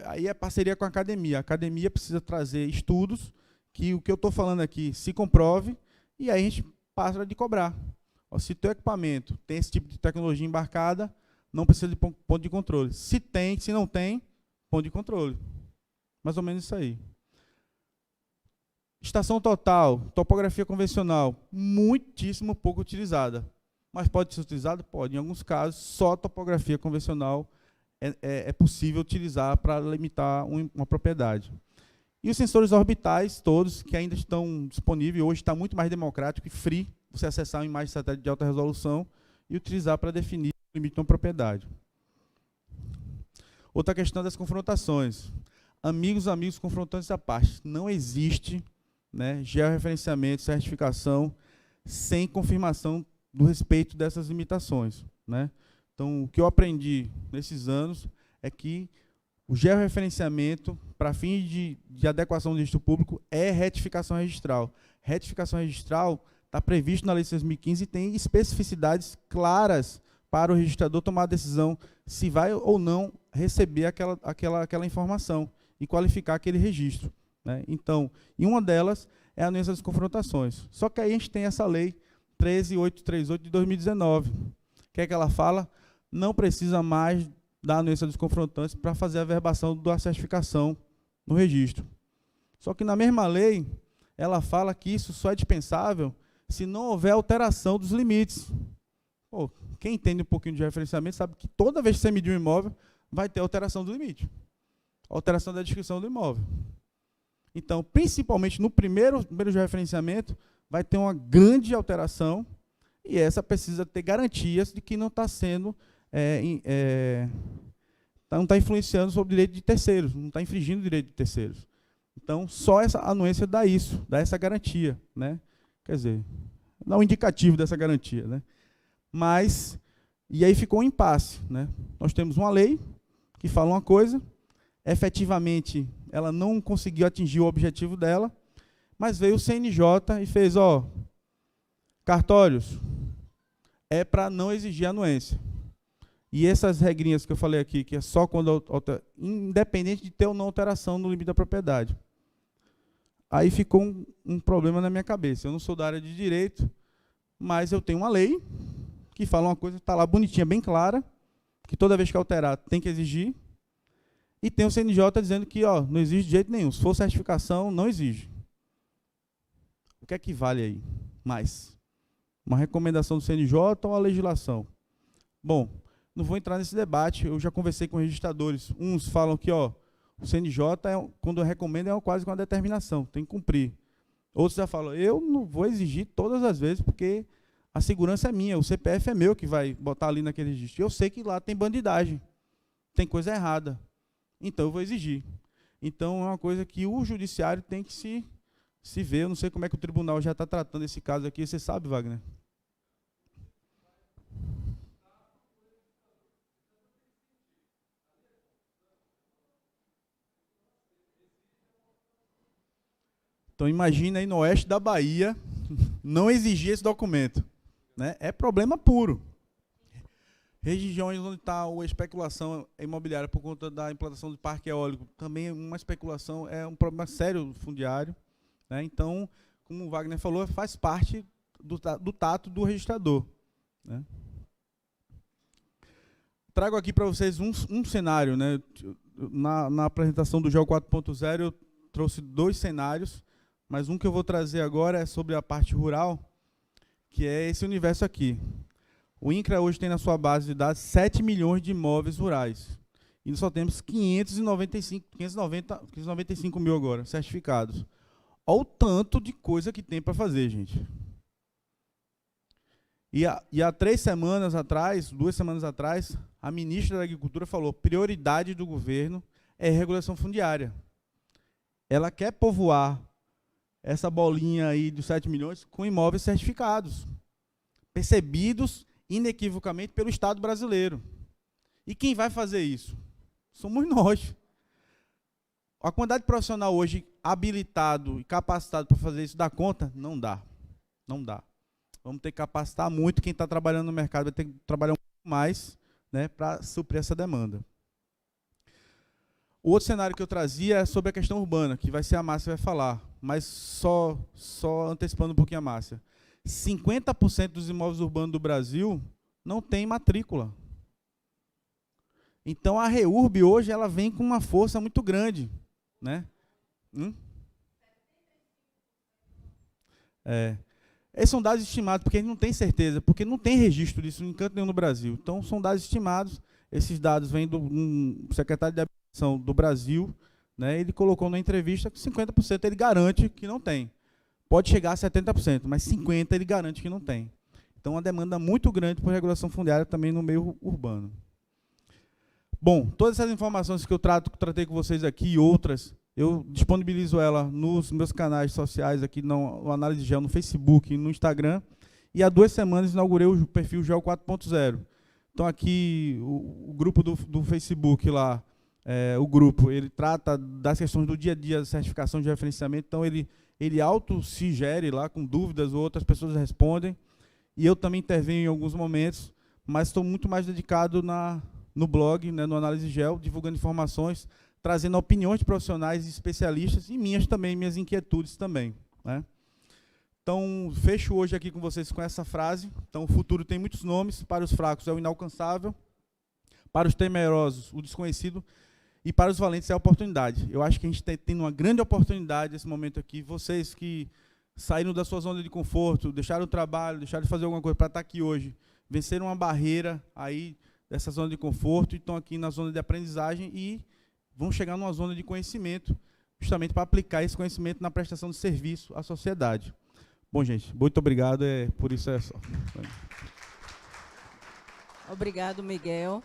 aí é parceria com a academia. A academia precisa trazer estudos que o que eu estou falando aqui se comprove, e aí a gente passa de cobrar. Ó, se o teu equipamento tem esse tipo de tecnologia embarcada, não precisa de ponto de controle. Se não tem, ponto de controle. Mais ou menos isso aí. Estação total, topografia convencional, muitíssimo pouco utilizada. Mas pode ser utilizada? Pode. Em alguns casos, só topografia convencional é possível utilizar para limitar uma propriedade. E os sensores orbitais, todos, que ainda estão disponíveis, hoje está muito mais democrático e free, você acessar uma imagem de satélite de alta resolução e utilizar para definir o limite de uma propriedade. Outra questão das confrontações. Amigos, confrontantes à parte. Não existe, né, georreferenciamento, certificação, sem confirmação do respeito dessas limitações, né? Então, o que eu aprendi nesses anos é que o georreferenciamento, para fins de adequação do registro público, é retificação registral. Retificação registral está previsto na Lei de 2015 e tem especificidades claras para o registrador tomar a decisão se vai ou não receber aquela informação e qualificar aquele registro, né? Então, e uma delas é a anuência das confrontações. Só que aí a gente tem essa Lei 13.838 de 2019. O que é que ela fala? Não precisa mais da anuência dos confrontantes para fazer a verbação da certificação no registro. Só que na mesma lei, ela fala que isso só é dispensável se não houver alteração dos limites. Pô, quem entende um pouquinho de referenciamento sabe que toda vez que você medir um imóvel, vai ter alteração do limite. Alteração da descrição do imóvel. Então, principalmente no primeiro referenciamento, vai ter uma grande alteração, e essa precisa ter garantias de que não está sendo não está influenciando sobre o direito de terceiros, não está infringindo o direito de terceiros. Então, só essa anuência dá isso, dá essa garantia, né? Quer dizer, dá um indicativo dessa garantia, né? Mas, e aí ficou um impasse, né? Nós temos uma lei que fala uma coisa, efetivamente ela não conseguiu atingir o objetivo dela, mas veio o CNJ e fez, ó, cartórios, é para não exigir anuência. E essas regrinhas que eu falei aqui, que é só quando, independente de ter ou não alteração no limite da propriedade. Aí ficou um problema na minha cabeça. Eu não sou da área de direito, mas eu tenho uma lei que fala uma coisa, está lá bonitinha, bem clara, que toda vez que alterar tem que exigir, e tem o CNJ dizendo que, ó, não exige de jeito nenhum. Se for certificação, não exige. O que é que vale aí mais? Uma recomendação do CNJ ou a legislação? Bom, não vou entrar nesse debate, eu já conversei com registradores. Uns falam que, ó, o CNJ, quando recomenda, é quase com uma determinação, tem que cumprir. Outros já falam, eu não vou exigir todas as vezes, porque a segurança é minha, o CPF é meu que vai botar ali naquele registro. Eu sei que lá tem bandidagem, tem coisa errada, então eu vou exigir. Então é uma coisa que o judiciário tem que se ver. Eu não sei como é que o tribunal já está tratando esse caso aqui, você sabe, Wagner? Então imagina aí no oeste da Bahia não exigir esse documento, né? É problema puro. Regiões onde está a especulação imobiliária por conta da implantação do parque eólico, também uma especulação, é um problema sério fundiário, né? Então, como o Wagner falou, faz parte do tato do registrador, né? Trago aqui para vocês um cenário, né? Na apresentação do GEO 4.0 eu trouxe 2 cenários, mas um que eu vou trazer agora é sobre a parte rural, que é esse universo aqui. O INCRA hoje tem na sua base de dados 7 milhões de imóveis rurais. E nós só temos 595 mil agora, certificados. Olha o tanto de coisa que tem para fazer, gente. E há 2 semanas atrás, a ministra da Agricultura falou, prioridade do governo é regulação fundiária. Ela quer povoar essa bolinha aí dos 7 milhões com imóveis certificados, percebidos inequivocamente pelo Estado brasileiro. E quem vai fazer isso? Somos nós. A quantidade de profissional hoje habilitado e capacitado para fazer isso dá conta? Não dá. Não dá. Vamos ter que capacitar muito. Quem está trabalhando no mercado vai ter que trabalhar um pouco mais, né, para suprir essa demanda. O outro cenário que eu trazia é sobre a questão urbana, que vai ser a Márcia que vai falar, mas só antecipando um pouquinho a Márcia. 50% dos imóveis urbanos do Brasil não tem matrícula. Então, a REURB hoje ela vem com uma força muito grande, né? Esses são dados estimados, porque a gente não tem certeza, porque não tem registro disso em canto nenhum no Brasil. Então, são dados estimados. Esses dados vêm do secretário de Habitação do Brasil, né? Ele colocou na entrevista que 50% ele garante que não tem. Pode chegar a 70%, mas 50% ele garante que não tem. Então, uma demanda muito grande por regulação fundiária também no meio urbano. Bom, todas essas informações que eu tratei com vocês aqui e outras, eu disponibilizo ela nos meus canais sociais aqui no Análise Geo, no Facebook e no Instagram. E há 2 semanas inaugurei o perfil Geo 4.0. Então aqui o grupo do Facebook lá, o grupo, ele trata das questões do dia a dia da certificação de referenciamento. Então ele auto se gere lá com dúvidas, ou outras pessoas respondem. E eu também intervenho em alguns momentos, mas estou muito mais dedicado no blog, né, no Análise Geo, divulgando informações, trazendo opiniões de profissionais e especialistas, e minhas também, minhas inquietudes também, né? Então, fecho hoje aqui com vocês com essa frase. Então, o futuro tem muitos nomes, para os fracos é o inalcançável, para os temerosos, o desconhecido, e para os valentes é a oportunidade. Eu acho que a gente está tendo uma grande oportunidade nesse momento aqui. Vocês que saíram da sua zona de conforto, deixaram o trabalho, deixaram de fazer alguma coisa para estar aqui hoje, venceram uma barreira aí dessa zona de conforto e estão aqui na zona de aprendizagem e vão chegar numa zona de conhecimento, justamente para aplicar esse conhecimento na prestação de serviço à sociedade. Bom, gente, muito obrigado, por isso é só. Obrigado, Miguel.